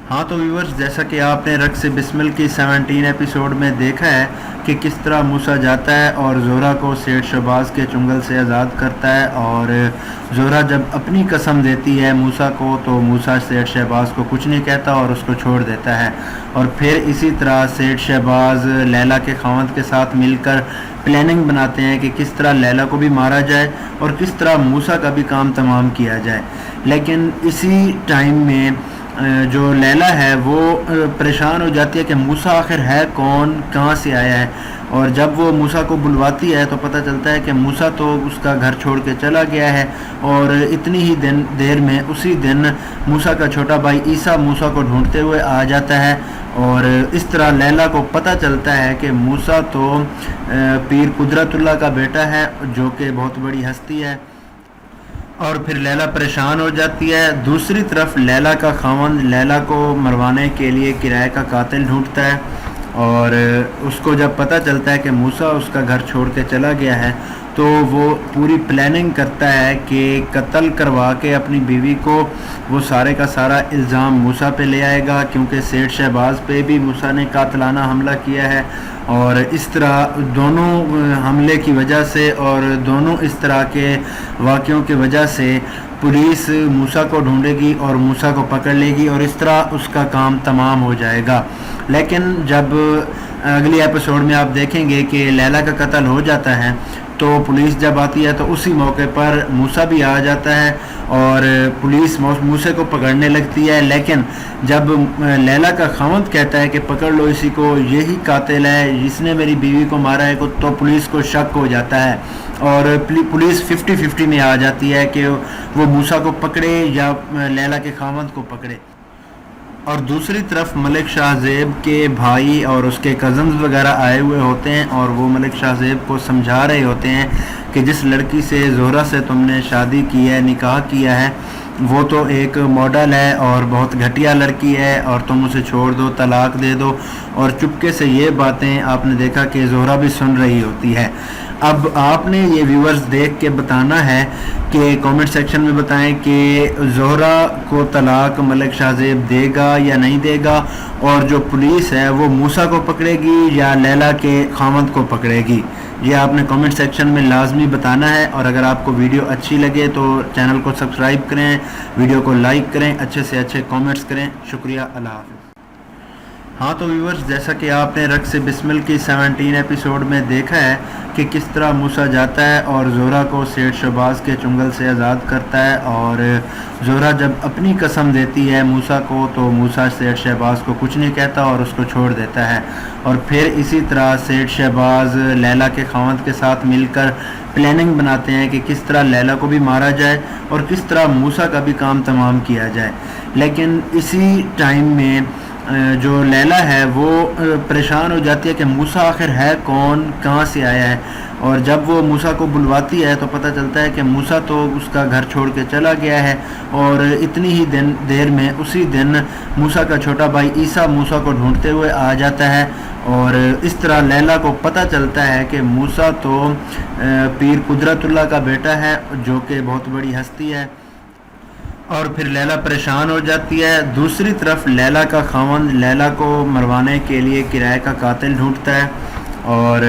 ہاں تو ویورز، جیسا کہ آپ نے رقص بسمل کی 17 ایپیسوڈ میں دیکھا ہے کہ کس طرح موسیٰ جاتا ہے اور زہرہ کو سیٹھ شہباز کے چنگل سے آزاد کرتا ہے، اور زہرہ جب اپنی قسم دیتی ہے موسیٰ کو تو موسیٰ سیٹھ شہباز کو کچھ نہیں کہتا اور اس کو چھوڑ دیتا ہے۔ اور پھر اسی طرح سیٹھ شہباز لیلا کے خاوند کے ساتھ مل کر پلاننگ بناتے ہیں کہ کس طرح لیلا کو بھی مارا جائے اور کس طرح موسیٰ کا بھی کام تمام کیا جائے۔ لیکن اسی ٹائم میں جو لیلا ہے وہ پریشان ہو جاتی ہے کہ موسیٰ آخر ہے کون، کہاں سے آیا ہے، اور جب وہ موسیٰ کو بلواتی ہے تو پتہ چلتا ہے کہ موسیٰ تو اس کا گھر چھوڑ کے چلا گیا ہے، اور اتنی ہی دیر میں اسی دن موسیٰ کا چھوٹا بھائی عیسیٰ موسیٰ کو ڈھونڈتے ہوئے آ جاتا ہے، اور اس طرح لیلا کو پتہ چلتا ہے کہ موسیٰ تو پیر قدرت اللہ کا بیٹا ہے جو کہ بہت بڑی ہستی ہے، اور پھر لیلا پریشان ہو جاتی ہے۔ دوسری طرف لیلا کا خاوند لیلا کو مروانے کے لیے کرائے کا قاتل ڈھونڈتا ہے، اور اس کو جب پتہ چلتا ہے کہ موسیٰ اس کا گھر چھوڑ کے چلا گیا ہے تو وہ پوری پلاننگ کرتا ہے کہ قتل کروا کے اپنی بیوی کو وہ سارے کا سارا الزام موسیٰ پہ لے آئے گا، کیونکہ سیٹھ شہباز پہ بھی موسیٰ نے قاتلانہ حملہ کیا ہے، اور اس طرح دونوں حملے کی وجہ سے اور دونوں اس طرح کے واقعوں کی وجہ سے پولیس موسیٰ کو ڈھونڈے گی اور موسیٰ کو پکڑ لے گی، اور اس طرح اس کا کام تمام ہو جائے گا۔ لیکن جب اگلی ایپیسوڈ میں آپ دیکھیں گے کہ لیلا کا قتل ہو جاتا ہے تو پولیس جب آتی ہے تو اسی موقع پر موسیٰ بھی آ جاتا ہے اور پولیس موسیٰ کو پکڑنے لگتی ہے، لیکن جب لیلا کا خاوند کہتا ہے کہ پکڑ لو اسی کو، یہی قاتل ہے جس نے میری بیوی کو مارا ہے، تو پولیس کو شک ہو جاتا ہے اور پولیس 50-50 میں آ جاتی ہے کہ وہ موسیٰ کو پکڑے یا لیلا کے خاوند کو پکڑے۔ اور دوسری طرف ملک شاہ زیب کے بھائی اور اس کے کزنز وغیرہ آئے ہوئے ہوتے ہیں، اور وہ ملک شاہ زیب کو سمجھا رہے ہوتے ہیں کہ جس لڑکی سے زہرہ سے تم نے شادی کی ہے، نکاح کیا ہے، وہ تو ایک ماڈل ہے اور بہت گھٹیا لڑکی ہے، اور تم اسے چھوڑ دو، طلاق دے دو۔ اور چپکے سے یہ باتیں آپ نے دیکھا کہ زہرہ بھی سن رہی ہوتی ہے۔ اب آپ نے یہ ویورز دیکھ کے بتانا ہے کہ کامنٹ سیکشن میں بتائیں کہ زہرہ کو طلاق ملک شاہ زیب دے گا یا نہیں دے گا، اور جو پولیس ہے وہ موسیٰ کو پکڑے گی یا لیلا کے خاوند کو پکڑے گی۔ یہ آپ نے کامنٹ سیکشن میں لازمی بتانا ہے، اور اگر آپ کو ویڈیو اچھی لگے تو چینل کو سبسکرائب کریں، ویڈیو کو لائک کریں، اچھے سے اچھے کامنٹس کریں۔ شکریہ، اللہ حافظ۔ ہاں تو ویورز، جیسا کہ آپ نے رقص بسمل کی 17 ایپیسوڈ میں دیکھا ہے کہ کس طرح موسیٰ جاتا ہے اور زہرہ کو سیٹھ شہباز کے چنگل سے آزاد کرتا ہے، اور زہرہ جب اپنی قسم دیتی ہے موسیٰ کو تو موسیٰ سیٹھ شہباز کو کچھ نہیں کہتا اور اس کو چھوڑ دیتا ہے۔ اور پھر اسی طرح سیٹھ شہباز لیلا کے خاوند کے ساتھ مل کر پلاننگ بناتے ہیں کہ کس طرح لیلا کو بھی مارا جائے اور کس طرح موسیٰ کا بھی کام تمام کیا جائے۔ لیکن اسی ٹائم میں جو لیلا ہے وہ پریشان ہو جاتی ہے کہ موسیٰ آخر ہے کون، کہاں سے آیا ہے، اور جب وہ موسیٰ کو بلواتی ہے تو پتہ چلتا ہے کہ موسیٰ تو اس کا گھر چھوڑ کے چلا گیا ہے، اور اتنی ہی دیر میں اسی دن موسیٰ کا چھوٹا بھائی عیسیٰ موسیٰ کو ڈھونڈتے ہوئے آ جاتا ہے، اور اس طرح لیلا کو پتہ چلتا ہے کہ موسیٰ تو پیر قدرت اللہ کا بیٹا ہے جو کہ بہت بڑی ہستی ہے، اور پھر لیلا پریشان ہو جاتی ہے۔ دوسری طرف لیلا کا خاوند لیلا کو مروانے کے لیے کرائے کا قاتل ڈھونڈتا ہے، اور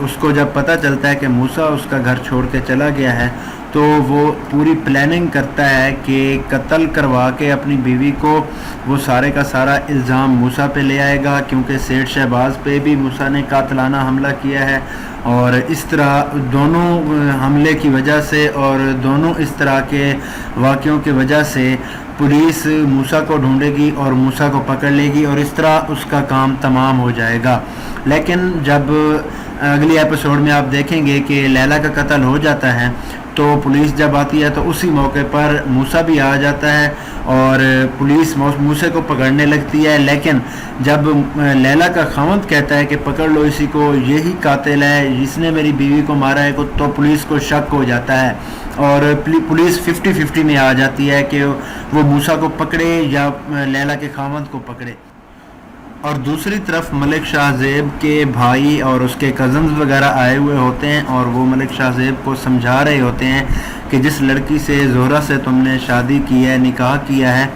اس کو جب پتہ چلتا ہے کہ موسیٰ اس کا گھر چھوڑ کے چلا گیا ہے تو وہ پوری پلاننگ کرتا ہے کہ قتل کروا کے اپنی بیوی کو وہ سارے کا سارا الزام موسیٰ پہ لے آئے گا، کیونکہ سیٹھ شہباز پہ بھی موسیٰ نے قاتلانہ حملہ کیا ہے، اور اس طرح دونوں حملے کی وجہ سے اور دونوں اس طرح کے واقعوں کی وجہ سے پولیس موسیٰ کو ڈھونڈے گی اور موسیٰ کو پکڑ لے گی، اور اس طرح اس کا کام تمام ہو جائے گا۔ لیکن جب اگلی ایپیسوڈ میں آپ دیکھیں گے کہ لیلا کا قتل ہو جاتا ہے تو پولیس جب آتی ہے تو اسی موقع پر موسیٰ بھی آ جاتا ہے اور پولیس موسیٰ کو پکڑنے لگتی ہے، لیکن جب لیلا کا خاوند کہتا ہے کہ پکڑ لو اسی کو، یہی قاتل ہے جس نے میری بیوی کو مارا ہے، تو پولیس کو شک ہو جاتا ہے اور پولیس 50-50 میں آ جاتی ہے کہ وہ موسیٰ کو پکڑے یا لیلا کے خاوند کو پکڑے۔ اور دوسری طرف ملک شاہ زیب کے بھائی اور اس کے کزنز وغیرہ آئے ہوئے ہوتے ہیں، اور وہ ملک شاہ زیب کو سمجھا رہے ہوتے ہیں کہ جس لڑکی سے زہرہ سے تم نے شادی کی ہے، نکاح کیا ہے،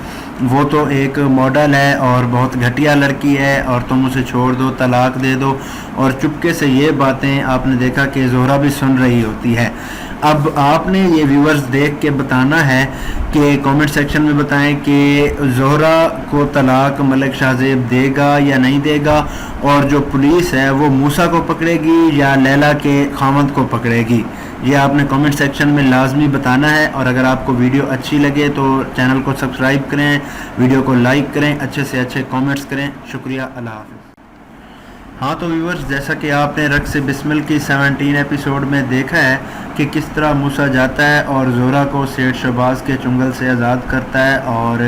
وہ تو ایک ماڈل ہے اور بہت گھٹیا لڑکی ہے اور تم اسے چھوڑ دو، طلاق دے دو، اور چپکے سے یہ باتیں آپ نے دیکھا کہ زہرا بھی سن رہی ہوتی ہے۔ اب آپ نے یہ ویورز دیکھ کے بتانا ہے کہ کامنٹ سیکشن میں بتائیں کہ زہرا کو طلاق ملک شاہ زیب دے گا یا نہیں دے گا، اور جو پولیس ہے وہ موسیٰ کو پکڑے گی یا لیلا کے خاوند کو پکڑے گی۔ یہ آپ نے کامنٹ سیکشن میں لازمی بتانا ہے، اور اگر آپ کو ویڈیو اچھی لگے تو چینل کو سبسکرائب کریں، ویڈیو کو لائک کریں، اچھے سے اچھے کامنٹس کریں۔ شکریہ، اللہ حافظ۔ ہاں تو ویورز، جیسا کہ آپ نے رقص بسمل کی 17 ایپیسوڈ میں دیکھا ہے کہ کس طرح موسیٰ جاتا ہے اور زہرا کو سیٹھ شہباز کے چنگل سے آزاد کرتا ہے، اور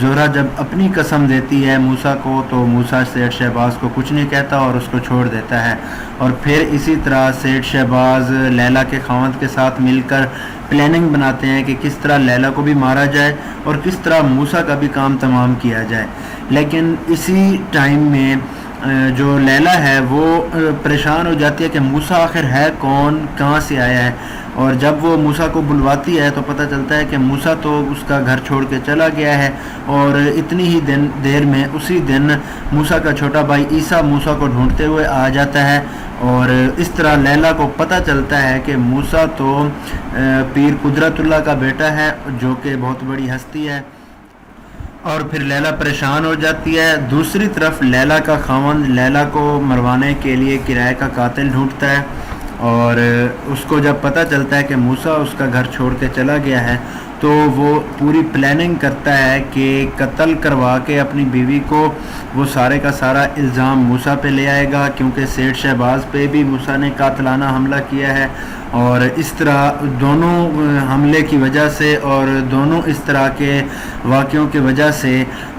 زہرا جب اپنی قسم دیتی ہے موسیٰ کو تو موسیٰ سیٹھ شہباز کو کچھ نہیں کہتا اور اس کو چھوڑ دیتا ہے، اور پھر اسی طرح سیٹھ شہباز لیلا کے خاوند کے ساتھ مل کر پلاننگ بناتے ہیں کہ کس طرح لیلا کو بھی مارا جائے اور کس طرح موسیٰ کا بھی کام تمام کیا جائے۔ لیکن اسی ٹائم میں جو لیلا ہے وہ پریشان ہو جاتی ہے کہ موسیٰ آخر ہے کون، کہاں سے آیا ہے، اور جب وہ موسیٰ کو بلواتی ہے تو پتہ چلتا ہے کہ موسیٰ تو اس کا گھر چھوڑ کے چلا گیا ہے، اور اتنی ہی دیر میں اسی دن موسیٰ کا چھوٹا بھائی عیسیٰ موسیٰ کو ڈھونڈتے ہوئے آ جاتا ہے، اور اس طرح لیلا کو پتہ چلتا ہے کہ موسیٰ تو پیر قدرت اللہ کا بیٹا ہے جو کہ بہت بڑی ہستی ہے، اور پھر لیلا پریشان ہو جاتی ہے۔ دوسری طرف لیلا کا خاوند لیلا کو مروانے کے لیے کرائے کا قاتل ڈھونڈتا ہے، اور اس کو جب پتہ چلتا ہے کہ موسیٰ اس کا گھر چھوڑ کے چلا گیا ہے تو وہ پوری پلاننگ کرتا ہے کہ قتل کروا کے اپنی بیوی کو وہ سارے کا سارا الزام موسیٰ پہ لے آئے گا، کیونکہ سیٹھ شہباز پہ بھی موسیٰ نے قاتلانہ حملہ کیا ہے، اور اس طرح دونوں حملے کی وجہ سے اور دونوں اس طرح کے واقعوں کی وجہ سے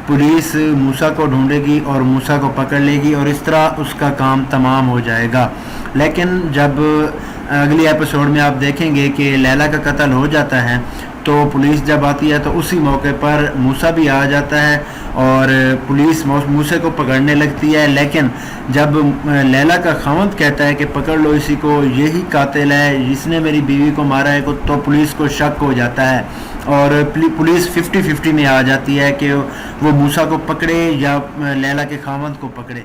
پولیس موسیٰ کو ڈھونڈے گی اور موسیٰ کو پکڑ لے گی، اور اس طرح اس کا کام تمام ہو جائے گا۔ لیکن جب اگلی ایپیسوڈ میں آپ دیکھیں گے کہ لیلا کا قتل ہو جاتا ہے تو پولیس جب آتی ہے تو اسی موقع پر موسیٰ بھی آ جاتا ہے اور پولیس موسیٰ کو پکڑنے لگتی ہے، لیکن جب لیلا کا خاوند کہتا ہے کہ پکڑ لو اسی کو، یہی قاتل ہے جس نے میری بیوی کو مارا ہے، تو پولیس کو شک ہو جاتا ہے، اور پولیس 50-50 میں آ جاتی ہے کہ وہ موسیٰ کو پکڑے یا لیلا کے خاوند کو پکڑے۔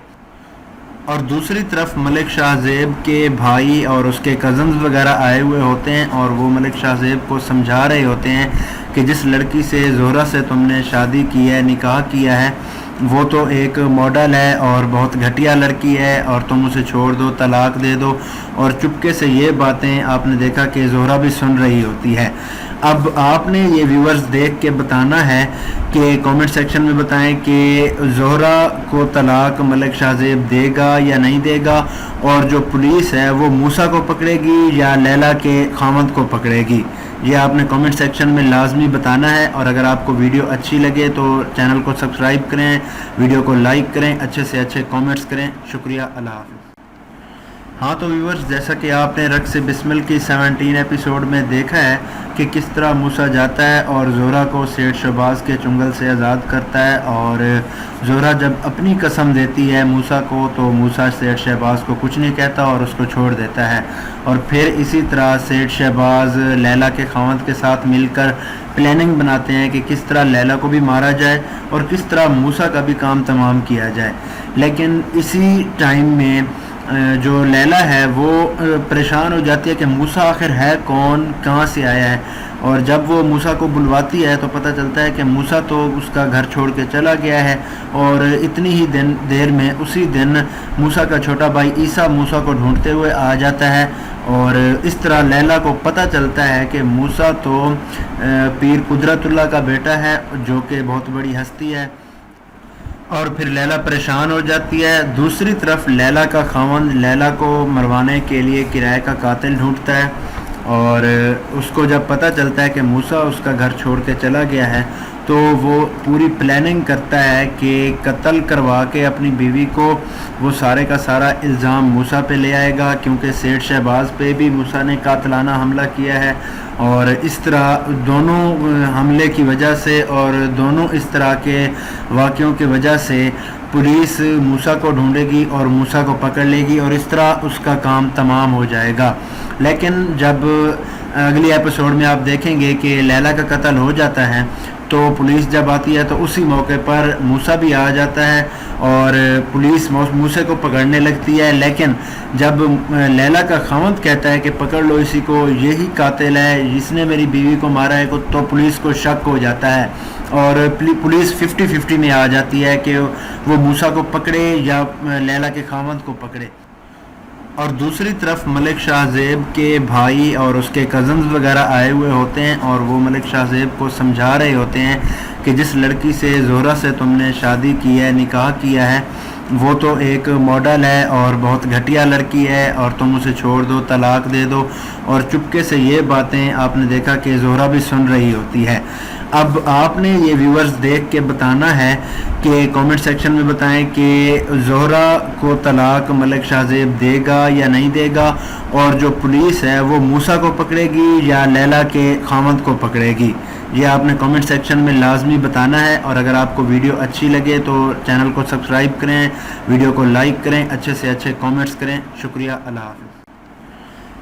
اور دوسری طرف ملک شاہ زیب کے بھائی اور اس کے کزنز وغیرہ آئے ہوئے ہوتے ہیں، اور وہ ملک شاہ زیب کو سمجھا رہے ہوتے ہیں کہ جس لڑکی سے زہرا سے تم نے شادی کی ہے، نکاح کیا ہے، وہ تو ایک ماڈل ہے اور بہت گھٹیا لڑکی ہے، اور تم اسے چھوڑ دو، طلاق دے دو، اور چپکے سے یہ باتیں آپ نے دیکھا کہ زہرا بھی سن رہی ہوتی ہے۔ اب آپ نے یہ ویورز دیکھ کے بتانا ہے کہ کامنٹ سیکشن میں بتائیں کہ زہرا کو طلاق ملک شاہ زیب دے گا یا نہیں دے گا، اور جو پولیس ہے وہ موسیٰ کو پکڑے گی یا لیلا کے خاوند کو پکڑے گی۔ یہ آپ نے کامنٹ سیکشن میں لازمی بتانا ہے، اور اگر آپ کو ویڈیو اچھی لگے تو چینل کو سبسکرائب کریں، ویڈیو کو لائک کریں، اچھے سے اچھے کامنٹس کریں۔ شکریہ، اللہ حافظ۔ ہاں تو ویورز، جیسا کہ آپ نے رقص بسمل کی 17 ایپیسوڈ میں دیکھا ہے کہ کس طرح موسیٰ جاتا ہے اور زہرا کو سیٹھ شہباز کے چنگل سے آزاد کرتا ہے، اور زہرا جب اپنی قسم دیتی ہے موسیٰ کو تو موسیٰ سیٹھ شہباز کو کچھ نہیں کہتا اور اس کو چھوڑ دیتا ہے، اور پھر اسی طرح سیٹھ شہباز لیلا کے خاوند کے ساتھ مل کر پلاننگ بناتے ہیں کہ کس طرح لیلا کو بھی مارا جائے اور کس طرح موسیٰ کا بھی کام تمام کیا جائے۔ لیکن اسی ٹائم میں جو لیلا ہے وہ پریشان ہو جاتی ہے کہ موسیٰ آخر ہے کون، کہاں سے آیا ہے، اور جب وہ موسیٰ کو بلواتی ہے تو پتہ چلتا ہے کہ موسیٰ تو اس کا گھر چھوڑ کے چلا گیا ہے، اور اتنی ہی دیر میں اسی دن موسیٰ کا چھوٹا بھائی عیسیٰ موسیٰ کو ڈھونڈتے ہوئے آ جاتا ہے، اور اس طرح لیلا کو پتہ چلتا ہے کہ موسیٰ تو پیر قدرت اللہ کا بیٹا ہے جو کہ بہت بڑی ہستی ہے، اور پھر لیلا پریشان ہو جاتی ہے۔ دوسری طرف لیلا کا خاوند لیلا کو مروانے کے لیے کرائے کا قاتل ڈھونڈتا ہے، اور اس کو جب پتہ چلتا ہے کہ موسیٰ اس کا گھر چھوڑ کے چلا گیا ہے تو وہ پوری پلاننگ کرتا ہے کہ قتل کروا کے اپنی بیوی کو وہ سارے کا سارا الزام موسیٰ پہ لے آئے گا، کیونکہ سیٹھ شہباز پہ بھی موسیٰ نے قاتلانہ حملہ کیا ہے، اور اس طرح دونوں حملے کی وجہ سے اور دونوں اس طرح کے واقعوں کی وجہ سے پولیس موسیٰ کو ڈھونڈے گی اور موسیٰ کو پکڑ لے گی، اور اس طرح اس کا کام تمام ہو جائے گا۔ لیکن جب اگلی ایپیسوڈ میں آپ دیکھیں گے کہ لیلا کا قتل ہو جاتا ہے تو پولیس جب آتی ہے تو اسی موقع پر موسیٰ بھی آ جاتا ہے اور پولیس موسیٰ کو پکڑنے لگتی ہے، لیکن جب لیلا کا خاوند کہتا ہے کہ پکڑ لو اسی کو، یہی قاتل ہے جس نے میری بیوی کو مارا ہے، تو پولیس کو شک ہو جاتا ہے اور پولیس 50-50 میں آ جاتی ہے کہ وہ موسیٰ کو پکڑے یا لیلا کے خاوند کو پکڑے۔ اور دوسری طرف ملک شاہ زیب کے بھائی اور اس کے کزنز وغیرہ آئے ہوئے ہوتے ہیں اور وہ ملک شاہ زیب کو سمجھا رہے ہوتے ہیں کہ جس لڑکی سے زہرہ سے تم نے شادی کی ہے، نکاح کیا ہے، وہ تو ایک ماڈل ہے اور بہت گھٹیا لڑکی ہے اور تم اسے چھوڑ دو، طلاق دے دو۔ اور چپکے سے یہ باتیں آپ نے دیکھا کہ زہرہ بھی سن رہی ہوتی ہے۔ اب آپ نے یہ ویورز دیکھ کے بتانا ہے کہ کامنٹ سیکشن میں بتائیں کہ زہرہ کو طلاق ملک شاہ زیب دے گا یا نہیں دے گا، اور جو پولیس ہے وہ موسیٰ کو پکڑے گی یا لیلا کے خاوند کو پکڑے گی۔ یہ آپ نے کامنٹ سیکشن میں لازمی بتانا ہے، اور اگر آپ کو ویڈیو اچھی لگے تو چینل کو سبسکرائب کریں، ویڈیو کو لائک کریں، اچھے سے اچھے کامنٹس کریں۔ شکریہ، اللہ حافظ۔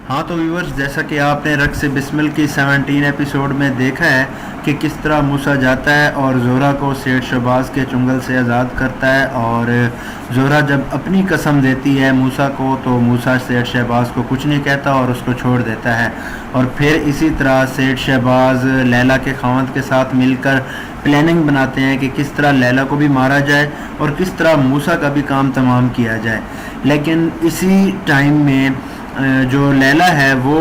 ہاں تو ویورز، جیسا کہ آپ نے رقص بسمل کی 17 ایپیسوڈ میں دیکھا ہے کہ کس طرح موسیٰ جاتا ہے اور زہرہ کو سیٹھ شہباز کے چنگل سے آزاد کرتا ہے، اور زہرہ جب اپنی قسم دیتی ہے موسیٰ کو تو موسیٰ سیٹھ شہباز کو کچھ نہیں کہتا اور اس کو چھوڑ دیتا ہے۔ اور پھر اسی طرح سیٹھ شہباز لیلا کے خاوند کے ساتھ مل کر پلاننگ بناتے ہیں کہ کس طرح لیلا کو بھی مارا جائے اور کس طرح موسیٰ کا بھی کام تمام کیا جائے۔ لیکن اسی ٹائم میں جو لیلا ہے وہ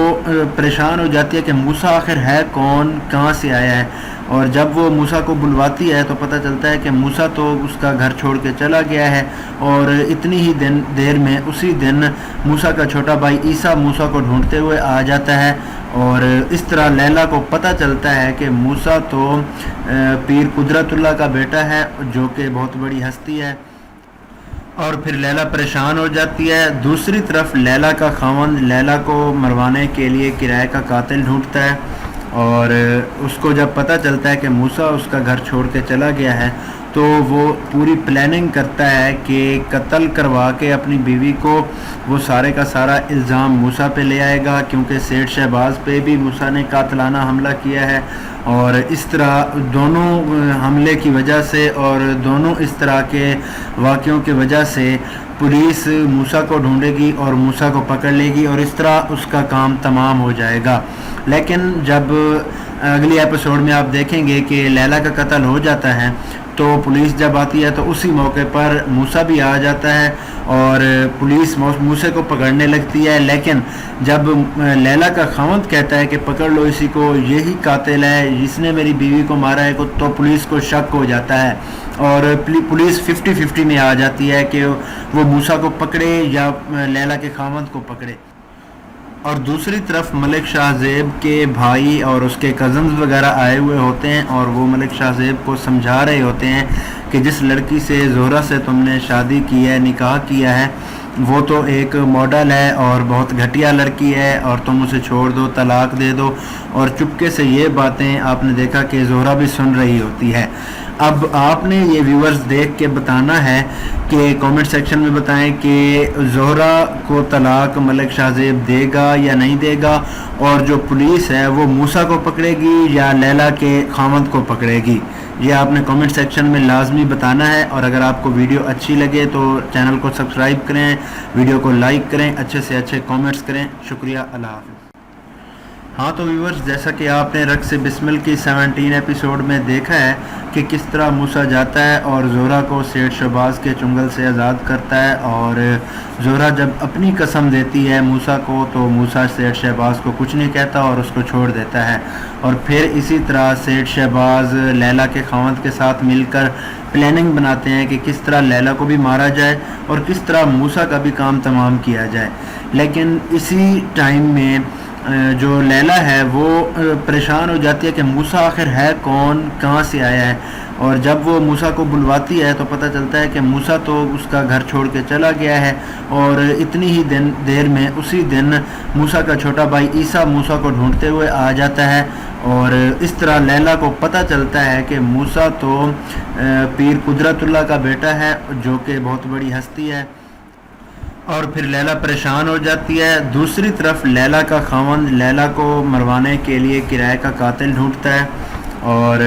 پریشان ہو جاتی ہے کہ موسیٰ آخر ہے کون، کہاں سے آیا ہے، اور جب وہ موسیٰ کو بلواتی ہے تو پتہ چلتا ہے کہ موسیٰ تو اس کا گھر چھوڑ کے چلا گیا ہے، اور اتنی ہی دیر میں اسی دن موسیٰ کا چھوٹا بھائی عیسیٰ موسیٰ کو ڈھونڈتے ہوئے آ جاتا ہے، اور اس طرح لیلا کو پتہ چلتا ہے کہ موسیٰ تو پیر قدرت اللہ کا بیٹا ہے جو کہ بہت بڑی ہستی ہے، اور پھر لیلا پریشان ہو جاتی ہے۔ دوسری طرف لیلا کا خاوند لیلا کو مروانے کے لیے کرائے کا قاتل ڈھونڈتا ہے، اور اس کو جب پتہ چلتا ہے کہ موسیٰ اس کا گھر چھوڑ کے چلا گیا ہے تو وہ پوری پلاننگ کرتا ہے کہ قتل کروا کے اپنی بیوی کو وہ سارے کا سارا الزام موسیٰ پہ لے آئے گا، کیونکہ سیٹھ شہباز پہ بھی موسیٰ نے قاتلانہ حملہ کیا ہے، اور اس طرح دونوں حملے کی وجہ سے اور دونوں اس طرح کے واقعوں کی وجہ سے پولیس موسیٰ کو ڈھونڈے گی اور موسیٰ کو پکڑ لے گی، اور اس طرح اس کا کام تمام ہو جائے گا۔ لیکن جب اگلی ایپیسوڈ میں آپ دیکھیں گے کہ لیلا کا قتل ہو جاتا ہے تو پولیس جب آتی ہے تو اسی موقع پر موسیٰ بھی آ جاتا ہے اور پولیس موسیٰ کو پکڑنے لگتی ہے، لیکن جب لیلا کا خاوند کہتا ہے کہ پکڑ لو اسی کو، یہی قاتل ہے جس نے میری بیوی کو مارا ہے، تو پولیس کو شک ہو جاتا ہے اور پولیس 50-50 میں آ جاتی ہے کہ وہ موسیٰ کو پکڑے یا لیلا کے خاوند کو پکڑے۔ اور دوسری طرف ملک شاہ زیب کے بھائی اور اس کے کزنز وغیرہ آئے ہوئے ہوتے ہیں اور وہ ملک شاہ زیب کو سمجھا رہے ہوتے ہیں کہ جس لڑکی سے زہرہ سے تم نے شادی کی ہے، نکاح کیا ہے، وہ تو ایک ماڈل ہے اور بہت گھٹیا لڑکی ہے اور تم اسے چھوڑ دو، طلاق دے دو۔ اور چپکے سے یہ باتیں آپ نے دیکھا کہ زہرہ بھی سن رہی ہوتی ہے۔ اب آپ نے یہ ویورز دیکھ کے بتانا ہے کہ کامنٹ سیکشن میں بتائیں کہ زہرہ کو طلاق ملک شاہ زیب دے گا یا نہیں دے گا، اور جو پولیس ہے وہ موسیٰ کو پکڑے گی یا لیلا کے خاوند کو پکڑے گی۔ یہ آپ نے کامنٹ سیکشن میں لازمی بتانا ہے، اور اگر آپ کو ویڈیو اچھی لگے تو چینل کو سبسکرائب کریں، ویڈیو کو لائک کریں، اچھے سے اچھے کامنٹس کریں۔ شکریہ، اللہ حافظ۔ ہاں تو ویورز، جیسا کہ آپ نے رقص بسمل کی 17 ایپیسوڈ میں دیکھا ہے کہ کس طرح موسیٰ جاتا ہے اور زہرہ کو سیٹھ شہباز کے چنگل سے آزاد کرتا ہے، اور زہرہ جب اپنی قسم دیتی ہے موسیٰ کو تو موسیٰ سیٹھ شہباز کو کچھ نہیں کہتا اور اس کو چھوڑ دیتا ہے۔ اور پھر اسی طرح سیٹھ شہباز لیلا کے خاوند کے ساتھ مل کر پلاننگ بناتے ہیں کہ کس طرح لیلا کو بھی مارا جائے اور کس طرح موسیٰ کا بھی کام تمام کیا جائے۔ لیکن اسی ٹائم میں جو لیلا ہے وہ پریشان ہو جاتی ہے کہ موسیٰ آخر ہے کون، کہاں سے آیا ہے، اور جب وہ موسیٰ کو بلواتی ہے تو پتہ چلتا ہے کہ موسیٰ تو اس کا گھر چھوڑ کے چلا گیا ہے، اور اتنی ہی دیر میں اسی دن موسیٰ کا چھوٹا بھائی عیسیٰ موسیٰ کو ڈھونڈتے ہوئے آ جاتا ہے، اور اس طرح لیلا کو پتہ چلتا ہے کہ موسیٰ تو پیر قدرت اللہ کا بیٹا ہے جو کہ بہت بڑی ہستی ہے، اور پھر لیلا پریشان ہو جاتی ہے۔ دوسری طرف لیلا کا خاوند لیلا کو مروانے کے لیے کرائے کا قاتل ڈھونڈتا ہے، اور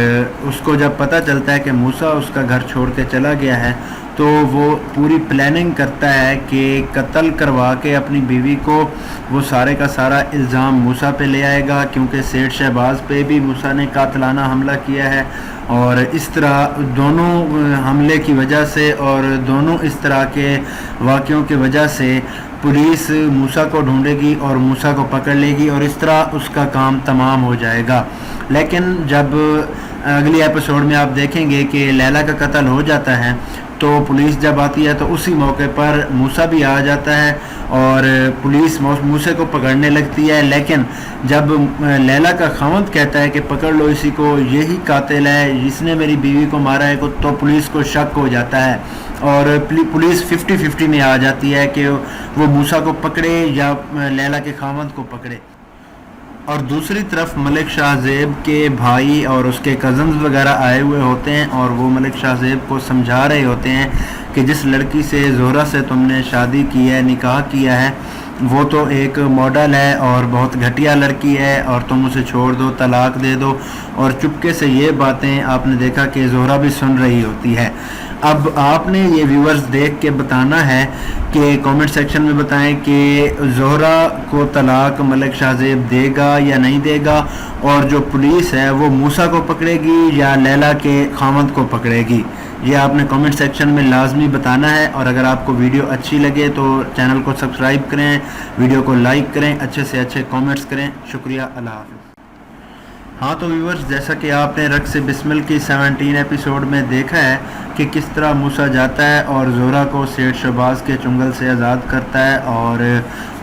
اس کو جب پتہ چلتا ہے کہ موسیٰ اس کا گھر چھوڑ کے چلا گیا ہے تو وہ پوری پلاننگ کرتا ہے کہ قتل کروا کے اپنی بیوی کو وہ سارے کا سارا الزام موسیٰ پہ لے آئے گا، کیونکہ سیٹھ شہباز پہ بھی موسیٰ نے قاتلانہ حملہ کیا ہے، اور اس طرح دونوں حملے کی وجہ سے اور دونوں اس طرح کے واقعوں کی وجہ سے پولیس موسیٰ کو ڈھونڈے گی اور موسیٰ کو پکڑ لے گی اور اس طرح اس کا کام تمام ہو جائے گا۔ لیکن جب اگلی ایپیسوڈ میں آپ دیکھیں گے کہ لیلا کا قتل ہو جاتا ہے تو پولیس جب آتی ہے تو اسی موقع پر موسیٰ بھی آ جاتا ہے اور پولیس موسیٰ کو پکڑنے لگتی ہے، لیکن جب لیلا کا خاوند کہتا ہے کہ پکڑ لو اسی کو، یہی قاتل ہے جس نے میری بیوی کو مارا ہے، تو پولیس کو شک ہو جاتا ہے اور پولیس 50-50 میں آ جاتی ہے کہ وہ موسیٰ کو پکڑے یا لیلا کے خاوند کو پکڑے۔ اور دوسری طرف ملک شاہ زیب کے بھائی اور اس کے کزنز وغیرہ آئے ہوئے ہوتے ہیں اور وہ ملک شاہ زیب کو سمجھا رہے ہوتے ہیں کہ جس لڑکی سے زہرہ سے تم نے شادی کی ہے، نکاح کیا ہے، وہ تو ایک ماڈل ہے اور بہت گھٹیا لڑکی ہے اور تم اسے چھوڑ دو، طلاق دے دو۔ اور چپکے سے یہ باتیں آپ نے دیکھا کہ زہرہ بھی سن رہی ہوتی ہے۔ اب آپ نے یہ ویورز دیکھ کے بتانا ہے کہ کامنٹ سیکشن میں بتائیں کہ زہرہ کو طلاق ملک شاہ زیب دے گا یا نہیں دے گا، اور جو پولیس ہے وہ موسیٰ کو پکڑے گی یا لیلا کے خاوند کو پکڑے گی۔ یہ آپ نے کامنٹ سیکشن میں لازمی بتانا ہے، اور اگر آپ کو ویڈیو اچھی لگے تو چینل کو سبسکرائب کریں، ویڈیو کو لائک کریں، اچھے سے اچھے کامنٹس کریں۔ شکریہ، اللہ حافظ۔ ہاں تو ویورز، جیسا کہ آپ نے رقص بسمل کی 17 ایپیسوڈ میں دیکھا ہے کہ کس طرح موسیٰ جاتا ہے اور زہرہ کو سیٹھ شہباز کے چنگل سے آزاد کرتا ہے، اور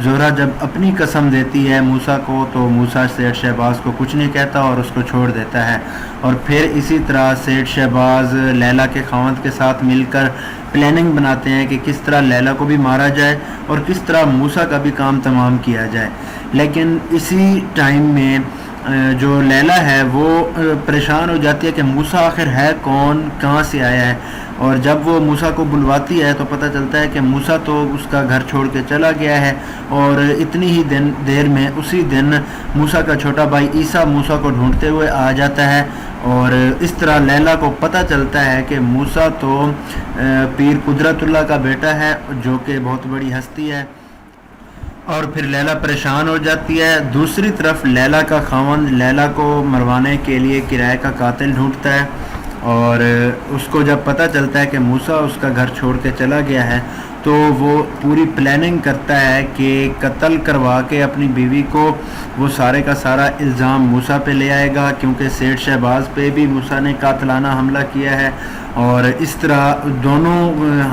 زہرہ جب اپنی قسم دیتی ہے موسیٰ کو تو موسیٰ سیٹھ شہباز کو کچھ نہیں کہتا اور اس کو چھوڑ دیتا ہے، اور پھر اسی طرح سیٹھ شہباز لیلا کے خاوند کے ساتھ مل کر پلاننگ بناتے ہیں کہ کس طرح لیلا کو بھی مارا جائے اور کس طرح موسیٰ کا بھی کام تمام کیا جائے۔ لیکن اسی ٹائم میں جو لیلا ہے وہ پریشان ہو جاتی ہے کہ موسیٰ آخر ہے کون، کہاں سے آیا ہے، اور جب وہ موسیٰ کو بلواتی ہے تو پتہ چلتا ہے کہ موسیٰ تو اس کا گھر چھوڑ کے چلا گیا ہے، اور اتنی ہی دیر میں اسی دن موسیٰ کا چھوٹا بھائی عیسیٰ موسیٰ کو ڈھونڈتے ہوئے آ جاتا ہے، اور اس طرح لیلا کو پتہ چلتا ہے کہ موسیٰ تو پیر قدرت اللہ کا بیٹا ہے جو کہ بہت بڑی ہستی ہے، اور پھر لیلا پریشان ہو جاتی ہے۔ دوسری طرف لیلا کا خاوند لیلا کو مروانے کے لیے کرائے کا قاتل ڈھونڈتا ہے، اور اس کو جب پتہ چلتا ہے کہ موسیٰ اس کا گھر چھوڑ کے چلا گیا ہے تو وہ پوری پلاننگ کرتا ہے کہ قتل کروا کے اپنی بیوی کو وہ سارے کا سارا الزام موسیٰ پہ لے آئے گا، کیونکہ سیٹھ شہباز پہ بھی موسیٰ نے قاتلانہ حملہ کیا ہے، اور اس طرح دونوں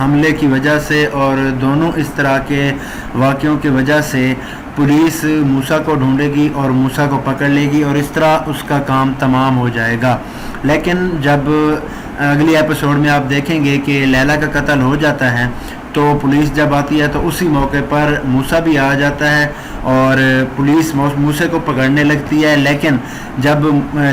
حملے کی وجہ سے اور دونوں اس طرح کے واقعوں کی وجہ سے پولیس موسیٰ کو ڈھونڈے گی اور موسیٰ کو پکڑ لے گی اور اس طرح اس کا کام تمام ہو جائے گا۔ لیکن جب اگلی ایپیسوڈ میں آپ دیکھیں گے کہ لیلا کا قتل ہو جاتا ہے تو پولیس جب آتی ہے تو اسی موقع پر موسیٰ بھی آ جاتا ہے اور پولیس موسیٰ کو پکڑنے لگتی ہے، لیکن جب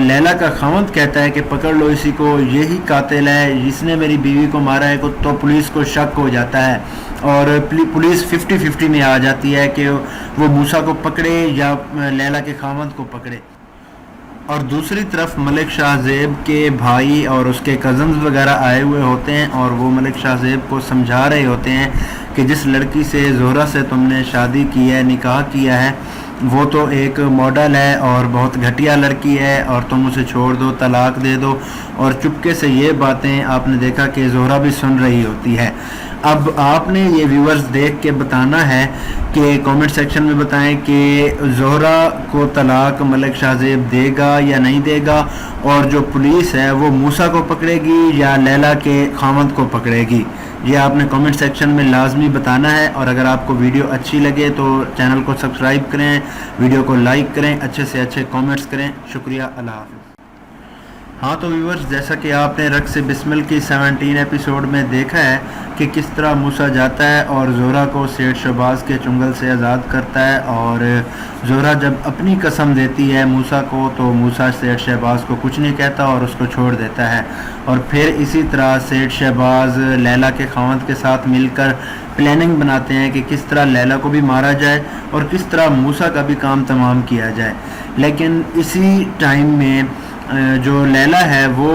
لیلا کا خاوند کہتا ہے کہ پکڑ لو اسی کو، یہی قاتل ہے جس نے میری بیوی کو مارا ہے، تو پولیس کو شک ہو جاتا ہے اور پولیس 50-50 میں آ جاتی ہے کہ وہ موسیٰ کو پکڑے یا لیلا کے خاوند کو پکڑے۔ اور دوسری طرف ملک شاہ زیب کے بھائی اور اس کے کزنز وغیرہ آئے ہوئے ہوتے ہیں اور وہ ملک شاہ زیب کو سمجھا رہے ہوتے ہیں کہ جس لڑکی سے زہرہ سے تم نے شادی کی ہے، نکاح کیا ہے، وہ تو ایک ماڈل ہے اور بہت گھٹیا لڑکی ہے اور تم اسے چھوڑ دو، طلاق دے دو۔ اور چپکے سے یہ باتیں آپ نے دیکھا کہ زہرہ بھی سن رہی ہوتی ہے۔ اب آپ نے یہ ویورز دیکھ کے بتانا ہے کہ کامنٹ سیکشن میں بتائیں کہ زہرہ کو طلاق ملک شاہ زیب دے گا یا نہیں دے گا، اور جو پولیس ہے وہ موسیٰ کو پکڑے گی یا لیلا کے خاوند کو پکڑے گی۔ یہ آپ نے کامنٹ سیکشن میں لازمی بتانا ہے، اور اگر آپ کو ویڈیو اچھی لگے تو چینل کو سبسکرائب کریں، ویڈیو کو لائک کریں، اچھے سے اچھے کامنٹس کریں۔ شکریہ، اللہ حافظ۔ ہاں تو ویورز، جیسا کہ آپ نے رقص بسمل کی 17 ایپیسوڈ میں دیکھا ہے کہ کس طرح موسیٰ جاتا ہے اور زہرہ کو سیٹھ شہباز کے چنگل سے آزاد کرتا ہے، اور زہرہ جب اپنی قسم دیتی ہے موسیٰ کو تو موسیٰ سیٹھ شہباز کو کچھ نہیں کہتا اور اس کو چھوڑ دیتا ہے، اور پھر اسی طرح سیٹھ شہباز لیلا کے خاوند کے ساتھ مل کر پلاننگ بناتے ہیں کہ کس طرح لیلا کو بھی مارا جائے اور کس طرح موسیٰ کا بھی کام تمام کیا جائے۔ لیکن اسی ٹائم میں جو لیلا ہے وہ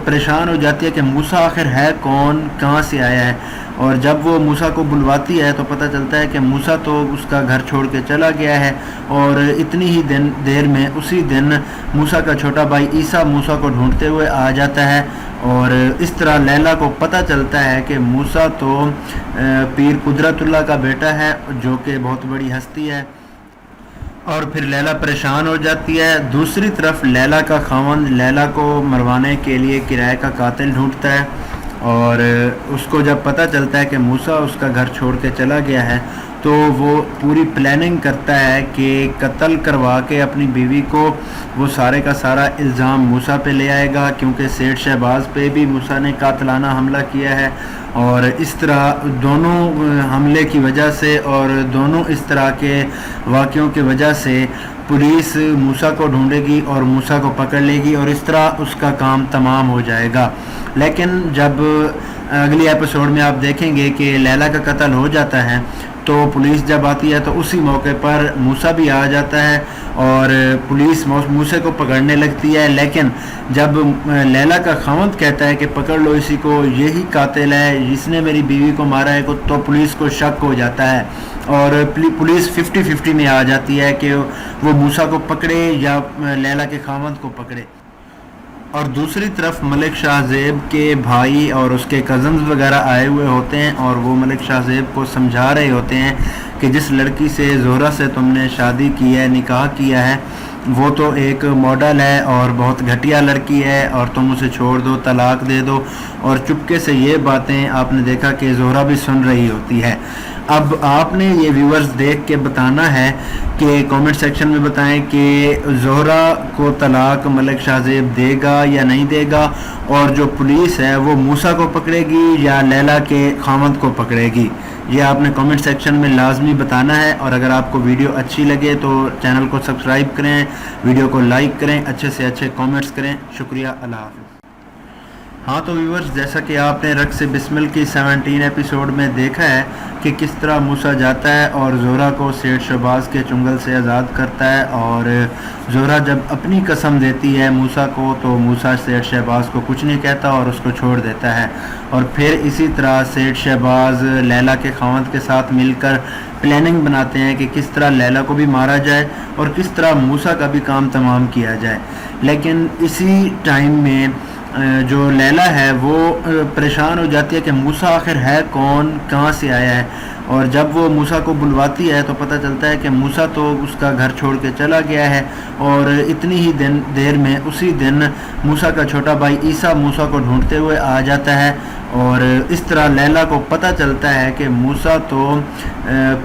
پریشان ہو جاتی ہے کہ موسیٰ آخر ہے کون، کہاں سے آیا ہے، اور جب وہ موسیٰ کو بلواتی ہے تو پتہ چلتا ہے کہ موسیٰ تو اس کا گھر چھوڑ کے چلا گیا ہے، اور اتنی ہی دیر میں اسی دن موسیٰ کا چھوٹا بھائی عیسیٰ موسیٰ کو ڈھونڈتے ہوئے آ جاتا ہے، اور اس طرح لیلا کو پتہ چلتا ہے کہ موسیٰ تو پیر قدرت اللہ کا بیٹا ہے جو کہ بہت بڑی ہستی ہے، اور پھر لیلا پریشان ہو جاتی ہے۔ دوسری طرف لیلا کا خاوند لیلا کو مروانے کے لیے کرائے کا قاتل ڈھونڈتا ہے، اور اس کو جب پتہ چلتا ہے کہ موسیٰ اس کا گھر چھوڑ کے چلا گیا ہے تو وہ پوری پلاننگ کرتا ہے کہ قتل کروا کے اپنی بیوی کو وہ سارے کا سارا الزام موسیٰ پہ لے آئے گا، کیونکہ سیٹھ شہباز پہ بھی موسیٰ نے قاتلانہ حملہ کیا ہے، اور اس طرح دونوں حملے کی وجہ سے اور دونوں اس طرح کے واقعوں کی وجہ سے پولیس موسیٰ کو ڈھونڈے گی اور موسیٰ کو پکڑ لے گی، اور اس طرح اس کا کام تمام ہو جائے گا۔ لیکن جب اگلی ایپیسوڈ میں آپ دیکھیں گے کہ لیلا کا قتل ہو جاتا ہے تو پولیس جب آتی ہے تو اسی موقع پر موسیٰ بھی آ جاتا ہے، اور پولیس موسیٰ کو پکڑنے لگتی ہے، لیکن جب لیلا کا خاوند کہتا ہے کہ پکڑ لو اسی کو، یہی قاتل ہے جس نے میری بیوی کو مارا ہے، تو پولیس کو شک ہو جاتا ہے، اور پولیس 50-50 میں آ جاتی ہے کہ وہ موسیٰ کو پکڑے یا لیلا کے خاوند کو پکڑے۔ اور دوسری طرف ملک شاہ زیب کے بھائی اور اس کے کزنز وغیرہ آئے ہوئے ہوتے ہیں، اور وہ ملک شاہ زیب کو سمجھا رہے ہوتے ہیں کہ جس لڑکی سے زہرہ سے تم نے شادی کی ہے، نکاح کیا ہے، وہ تو ایک ماڈل ہے اور بہت گھٹیا لڑکی ہے، اور تم اسے چھوڑ دو، طلاق دے دو۔ اور چپکے سے یہ باتیں آپ نے دیکھا کہ زہرہ بھی سن رہی ہوتی ہے۔ اب آپ نے یہ ویورز دیکھ کے بتانا ہے کہ کامنٹ سیکشن میں بتائیں کہ زہرہ کو طلاق ملک شاہ زیب دے گا یا نہیں دے گا، اور جو پولیس ہے وہ موسیٰ کو پکڑے گی یا لیلا کے خاوند کو پکڑے گی۔ یہ آپ نے کامنٹ سیکشن میں لازمی بتانا ہے، اور اگر آپ کو ویڈیو اچھی لگے تو چینل کو سبسکرائب کریں، ویڈیو کو لائک کریں، اچھے سے اچھے کامنٹس کریں۔ شکریہ، اللہ حافظ۔ ہاں تو ویورز، جیسا کہ آپ نے رقص بسمل کی 17 ایپیسوڈ میں دیکھا ہے کہ کس طرح موسیٰ جاتا ہے اور زہرہ کو سیٹھ شہباز کے چنگل سے آزاد کرتا ہے، اور زہرہ جب اپنی قسم دیتی ہے موسیٰ کو تو موسیٰ سیٹھ شہباز کو کچھ نہیں کہتا اور اس کو چھوڑ دیتا ہے، اور پھر اسی طرح سیٹھ شہباز لیلا کے خاوند کے ساتھ مل کر پلاننگ بناتے ہیں کہ کس طرح لیلا کو بھی مارا جائے اور کس طرح موسیٰ کا بھی کام تمام کیا جائے۔ لیکن اسی ٹائم میں جو لیلا ہے وہ پریشان ہو جاتی ہے کہ موسیٰ آخر ہے کون، کہاں سے آیا ہے، اور جب وہ موسیٰ کو بلواتی ہے تو پتہ چلتا ہے کہ موسیٰ تو اس کا گھر چھوڑ کے چلا گیا ہے، اور اتنی ہی دیر میں اسی دن موسیٰ کا چھوٹا بھائی عیسیٰ موسیٰ کو ڈھونڈتے ہوئے آ جاتا ہے، اور اس طرح لیلا کو پتہ چلتا ہے کہ موسیٰ تو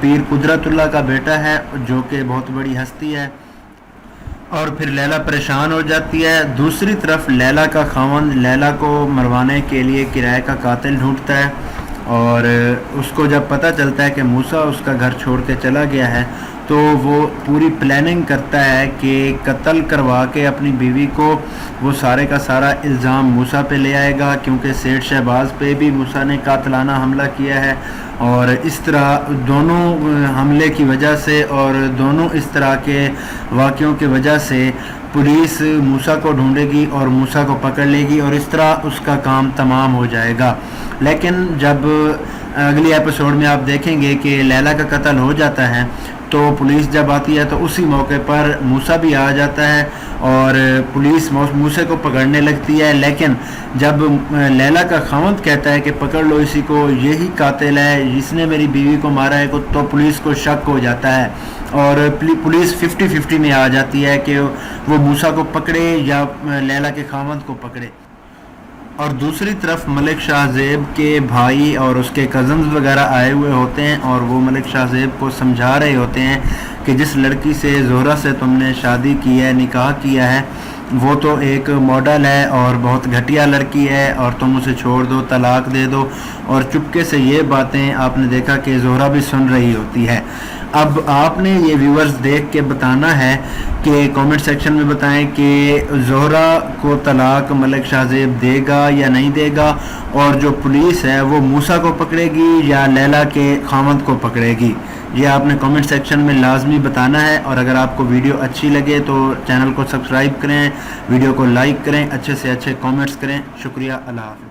پیر قدرت اللہ کا بیٹا ہے جو کہ بہت بڑی ہستی ہے، اور پھر لیلا پریشان ہو جاتی ہے۔ دوسری طرف لیلا کا خاوند لیلا کو مروانے کے لیے کرائے کا قاتل ڈھونڈتا ہے، اور اس کو جب پتہ چلتا ہے کہ موسیٰ اس کا گھر چھوڑ کے چلا گیا ہے تو وہ پوری پلاننگ کرتا ہے کہ قتل کروا کے اپنی بیوی کو وہ سارے کا سارا الزام موسیٰ پہ لے آئے گا، کیونکہ سیٹھ شہباز پہ بھی موسیٰ نے قاتلانہ حملہ کیا ہے، اور اس طرح دونوں حملے کی وجہ سے اور دونوں اس طرح کے واقعوں کی وجہ سے پولیس موسیٰ کو ڈھونڈے گی اور موسیٰ کو پکڑ لے گی، اور اس طرح اس کا کام تمام ہو جائے گا۔ لیکن جب اگلی ایپیسوڈ میں آپ دیکھیں گے کہ لیلا کا قتل ہو جاتا ہے تو پولیس جب آتی ہے تو اسی موقع پر موسیٰ بھی آ جاتا ہے، اور پولیس موسیٰ کو پکڑنے لگتی ہے، لیکن جب لیلا کا خاوند کہتا ہے کہ پکڑ لو اسی کو، یہی قاتل ہے جس نے میری بیوی کو مارا ہے، تو پولیس کو شک ہو جاتا ہے، اور پولیس 50-50 میں آ جاتی ہے کہ وہ موسیٰ کو پکڑے یا لیلا کے خاوند کو پکڑے۔ اور دوسری طرف ملک شاہ زیب کے بھائی اور اس کے کزنز وغیرہ آئے ہوئے ہوتے ہیں، اور وہ ملک شاہ زیب کو سمجھا رہے ہوتے ہیں کہ جس لڑکی سے زہرہ سے تم نے شادی کی ہے، نکاح کیا ہے، وہ تو ایک ماڈل ہے اور بہت گھٹیا لڑکی ہے، اور تم اسے چھوڑ دو، طلاق دے دو۔ اور چپکے سے یہ باتیں آپ نے دیکھا کہ زہرہ بھی سن رہی ہوتی ہے۔ اب آپ نے یہ ویورز دیکھ کے بتانا ہے کہ کامنٹ سیکشن میں بتائیں کہ زہرہ کو طلاق ملک شاہ زیب دے گا یا نہیں دے گا، اور جو پولیس ہے وہ موسیٰ کو پکڑے گی یا لیلا کے خاوند کو پکڑے گی۔ یہ آپ نے کامنٹ سیکشن میں لازمی بتانا ہے، اور اگر آپ کو ویڈیو اچھی لگے تو چینل کو سبسکرائب کریں، ویڈیو کو لائک کریں، اچھے سے اچھے کامنٹس کریں۔ شکریہ، اللہ حافظ۔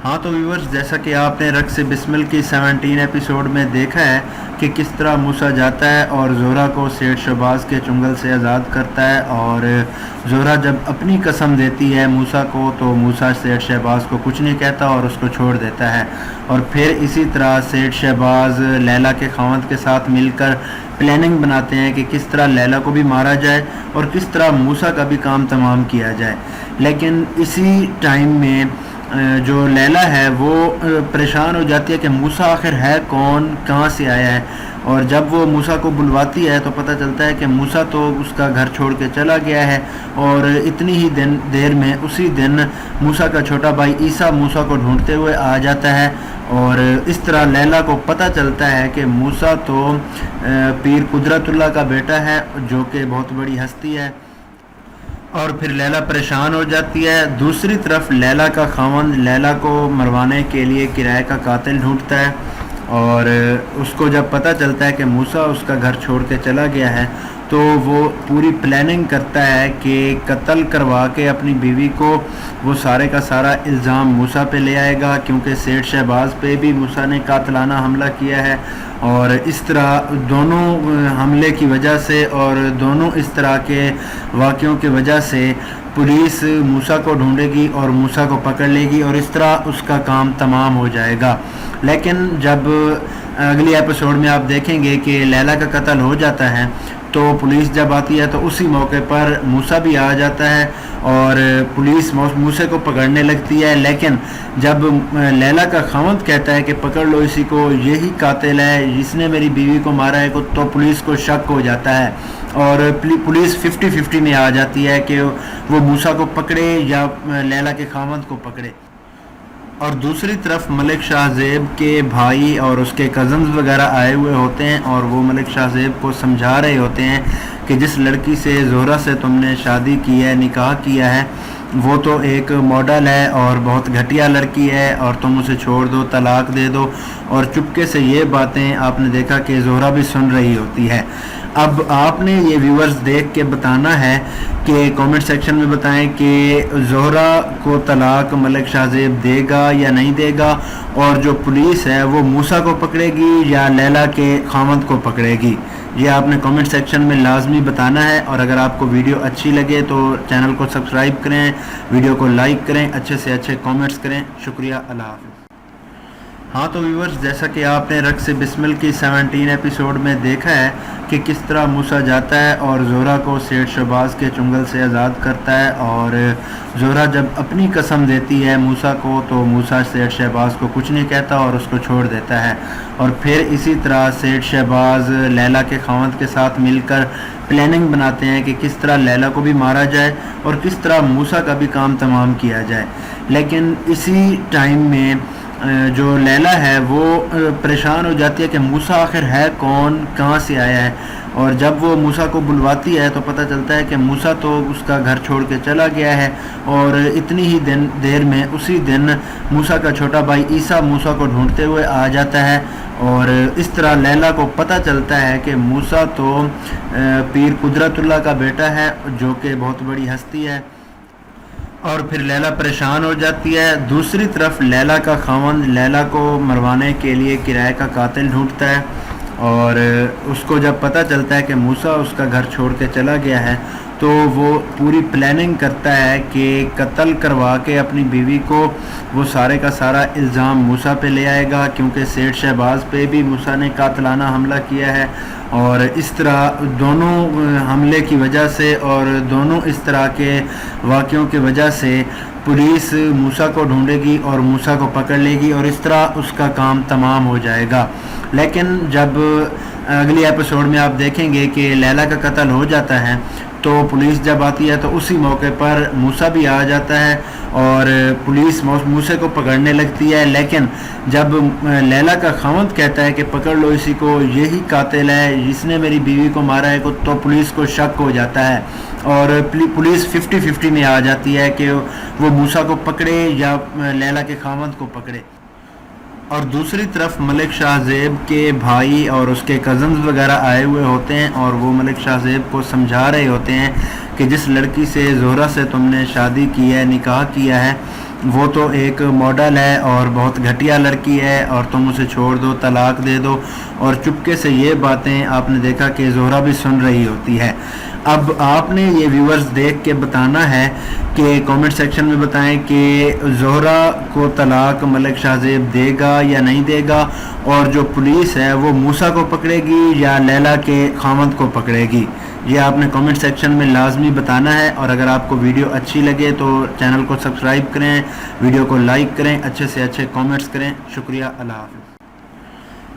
ہاں تو ویورز، جیسا کہ آپ نے رقص بسمل کی 17 ایپیسوڈ میں دیکھا ہے کہ کس طرح موسیٰ جاتا ہے اور زہرہ کو سیٹھ شہباز کے چنگل سے آزاد کرتا ہے، اور زہرہ جب اپنی قسم دیتی ہے موسیٰ کو تو موسیٰ سیٹھ شہباز کو کچھ نہیں کہتا اور اس کو چھوڑ دیتا ہے، اور پھر اسی طرح سیٹھ شہباز لیلا کے خاوند کے ساتھ مل کر پلاننگ بناتے ہیں کہ کس طرح لیلا کو بھی مارا جائے اور کس طرح موسیٰ کا بھی کام تمام کیا جائے۔ لیکن اسی ٹائم میں جو لیلا ہے وہ پریشان ہو جاتی ہے کہ موسیٰ آخر ہے کون، کہاں سے آیا ہے، اور جب وہ موسیٰ کو بلواتی ہے تو پتہ چلتا ہے کہ موسیٰ تو اس کا گھر چھوڑ کے چلا گیا ہے، اور اتنی ہی دیر میں اسی دن موسیٰ کا چھوٹا بھائی عیسیٰ موسیٰ کو ڈھونڈتے ہوئے آ جاتا ہے، اور اس طرح لیلا کو پتہ چلتا ہے کہ موسیٰ تو پیر قدرت اللہ کا بیٹا ہے جو کہ بہت بڑی ہستی ہے، اور پھر لیلا پریشان ہو جاتی ہے۔ دوسری طرف لیلا کا خاوند لیلا کو مروانے کے لیے کرائے کا قاتل ڈھونڈتا ہے، اور اس کو جب پتہ چلتا ہے کہ موسیٰ اس کا گھر چھوڑ کے چلا گیا ہے تو وہ پوری پلاننگ کرتا ہے کہ قتل کروا کے اپنی بیوی کو وہ سارے کا سارا الزام موسیٰ پہ لے آئے گا، کیونکہ سیٹھ شہباز پہ بھی موسیٰ نے قاتلانہ حملہ کیا ہے، اور اس طرح دونوں حملے کی وجہ سے اور دونوں اس طرح کے واقعوں کی وجہ سے پولیس موسیٰ کو ڈھونڈے گی اور موسیٰ کو پکڑ لے گی، اور اس طرح اس کا کام تمام ہو جائے گا۔ لیکن جب اگلی ایپیسوڈ میں آپ دیکھیں گے کہ لیلا کا قتل ہو جاتا ہے تو پولیس جب آتی ہے تو اسی موقع پر موسیٰ بھی آ جاتا ہے اور پولیس موسیٰ کو پکڑنے لگتی ہے، لیکن جب لیلا کا خاوند کہتا ہے کہ پکڑ لو اسی کو، یہی قاتل ہے جس نے میری بیوی کو مارا ہے، تو پولیس کو شک ہو جاتا ہے، اور پولیس 50-50 میں آ جاتی ہے کہ وہ موسیٰ کو پکڑے یا لیلا کے خاوند کو پکڑے۔ اور دوسری طرف ملک شاہ زیب کے بھائی اور اس کے کزنز وغیرہ آئے ہوئے ہوتے ہیں، اور وہ ملک شاہ زیب کو سمجھا رہے ہوتے ہیں کہ جس لڑکی سے زہرہ سے تم نے شادی کی ہے، نکاح کیا ہے، وہ تو ایک ماڈل ہے اور بہت گھٹیا لڑکی ہے، اور تم اسے چھوڑ دو، طلاق دے دو۔ اور چپکے سے یہ باتیں آپ نے دیکھا کہ زہرہ بھی سن رہی ہوتی ہے۔ اب آپ نے یہ ویورز دیکھ کے بتانا ہے کہ کامنٹ سیکشن میں بتائیں کہ زہرہ کو طلاق ملک شاہ زیب دے گا یا نہیں دے گا، اور جو پولیس ہے وہ موسیٰ کو پکڑے گی یا لیلا کے خاوند کو پکڑے گی۔ یہ آپ نے کامنٹ سیکشن میں لازمی بتانا ہے، اور اگر آپ کو ویڈیو اچھی لگے تو چینل کو سبسکرائب کریں، ویڈیو کو لائک کریں، اچھے سے اچھے کامنٹس کریں۔ شکریہ، اللہ حافظ۔ ہاں تو ویورز، جیسا کہ آپ نے رقص بسمل کی 17 ایپیسوڈ میں دیکھا ہے کہ کس طرح موسیٰ جاتا ہے اور زہرہ کو سیٹھ شہباز کے چنگل سے آزاد کرتا ہے، اور زہرہ جب اپنی قسم دیتی ہے موسیٰ کو تو موسیٰ سیٹھ شہباز کو کچھ نہیں کہتا اور اس کو چھوڑ دیتا ہے، اور پھر اسی طرح سیٹھ شہباز لیلا کے خاوند کے ساتھ مل کر پلاننگ بناتے ہیں کہ کس طرح لیلا کو بھی مارا جائے اور کس طرح موسیٰ کا بھی کام تمام کیا جائے۔ لیکن اسی ٹائم میں جو لیلا ہے وہ پریشان ہو جاتی ہے کہ موسیٰ آخر ہے کون، کہاں سے آیا ہے، اور جب وہ موسیٰ کو بلواتی ہے تو پتہ چلتا ہے کہ موسیٰ تو اس کا گھر چھوڑ کے چلا گیا ہے، اور اتنی ہی دیر میں اسی دن موسیٰ کا چھوٹا بھائی عیسیٰ موسیٰ کو ڈھونڈتے ہوئے آ جاتا ہے، اور اس طرح لیلا کو پتہ چلتا ہے کہ موسیٰ تو پیر قدرت اللہ کا بیٹا ہے جو کہ بہت بڑی ہستی ہے، اور پھر لیلا پریشان ہو جاتی ہے۔ دوسری طرف لیلا کا خاوند لیلا کو مروانے کے لیے کرائے کا قاتل ڈھونڈتا ہے، اور اس کو جب پتہ چلتا ہے کہ موسیٰ اس کا گھر چھوڑ کے چلا گیا ہے تو وہ پوری پلاننگ کرتا ہے کہ قتل کروا کے اپنی بیوی کو وہ سارے کا سارا الزام موسیٰ پہ لے آئے گا، کیونکہ سیٹھ شہباز پہ بھی موسیٰ نے قاتلانہ حملہ کیا ہے، اور اس طرح دونوں حملے کی وجہ سے اور دونوں اس طرح کے واقعوں کی وجہ سے پولیس موسیٰ کو ڈھونڈے گی اور موسیٰ کو پکڑ لے گی، اور اس طرح اس کا کام تمام ہو جائے گا۔ لیکن جب اگلی ایپیسوڈ میں آپ دیکھیں گے کہ لیلا کا قتل ہو جاتا ہے تو پولیس جب آتی ہے تو اسی موقع پر موسیٰ بھی آ جاتا ہے، اور پولیس موسیٰ کو پکڑنے لگتی ہے، لیکن جب لیلا کا خاوند کہتا ہے کہ پکڑ لو اسی کو، یہی قاتل ہے جس نے میری بیوی کو مارا ہے، تو پولیس کو شک ہو جاتا ہے، اور پولیس 50-50 میں آ جاتی ہے کہ وہ موسیٰ کو پکڑے یا لیلا کے خاوند کو پکڑے۔ اور دوسری طرف ملک شاہ زیب کے بھائی اور اس کے کزنز وغیرہ آئے ہوئے ہوتے ہیں اور وہ ملک شاہ زیب کو سمجھا رہے ہوتے ہیں کہ جس لڑکی سے زہرہ سے تم نے شادی کی ہے، نکاح کیا ہے، وہ تو ایک ماڈل ہے اور بہت گھٹیا لڑکی ہے اور تم اسے چھوڑ دو، طلاق دے دو۔ اور چپکے سے یہ باتیں آپ نے دیکھا کہ زہرہ بھی سن رہی ہوتی ہے۔ اب آپ نے یہ ویورز دیکھ کے بتانا ہے کہ کامنٹ سیکشن میں بتائیں کہ زہرہ کو طلاق ملک شاہ زیب دے گا یا نہیں دے گا، اور جو پولیس ہے وہ موسیٰ کو پکڑے گی یا لیلا کے خامند کو پکڑے گی۔ یہ آپ نے کامنٹ سیکشن میں لازمی بتانا ہے، اور اگر آپ کو ویڈیو اچھی لگے تو چینل کو سبسکرائب کریں، ویڈیو کو لائک کریں، اچھے سے اچھے کامنٹس کریں۔ شکریہ، اللہ حافظ۔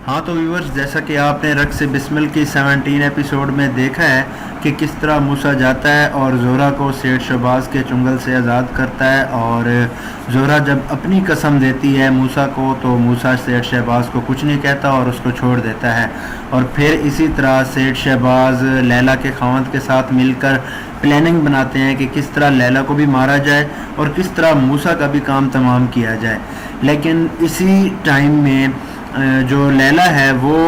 ہاں تو ویورز، جیسا کہ آپ نے رقص بسمل کی 17 ایپیسوڈ میں دیکھا ہے کہ کس طرح موسیٰ جاتا ہے اور زہرہ کو سیٹھ شہباز کے چنگل سے آزاد کرتا ہے، اور زہرہ جب اپنی قسم دیتی ہے موسیٰ کو تو موسیٰ سیٹھ شہباز کو کچھ نہیں کہتا اور اس کو چھوڑ دیتا ہے۔ اور پھر اسی طرح سیٹھ شہباز لیلا کے خاوند کے ساتھ مل کر پلاننگ بناتے ہیں کہ کس طرح لیلا کو بھی مارا جائے اور کس طرح موسیٰ کا بھی کام تمام کیا جائے۔ لیکن اسی ٹائم میں جو لیلا ہے وہ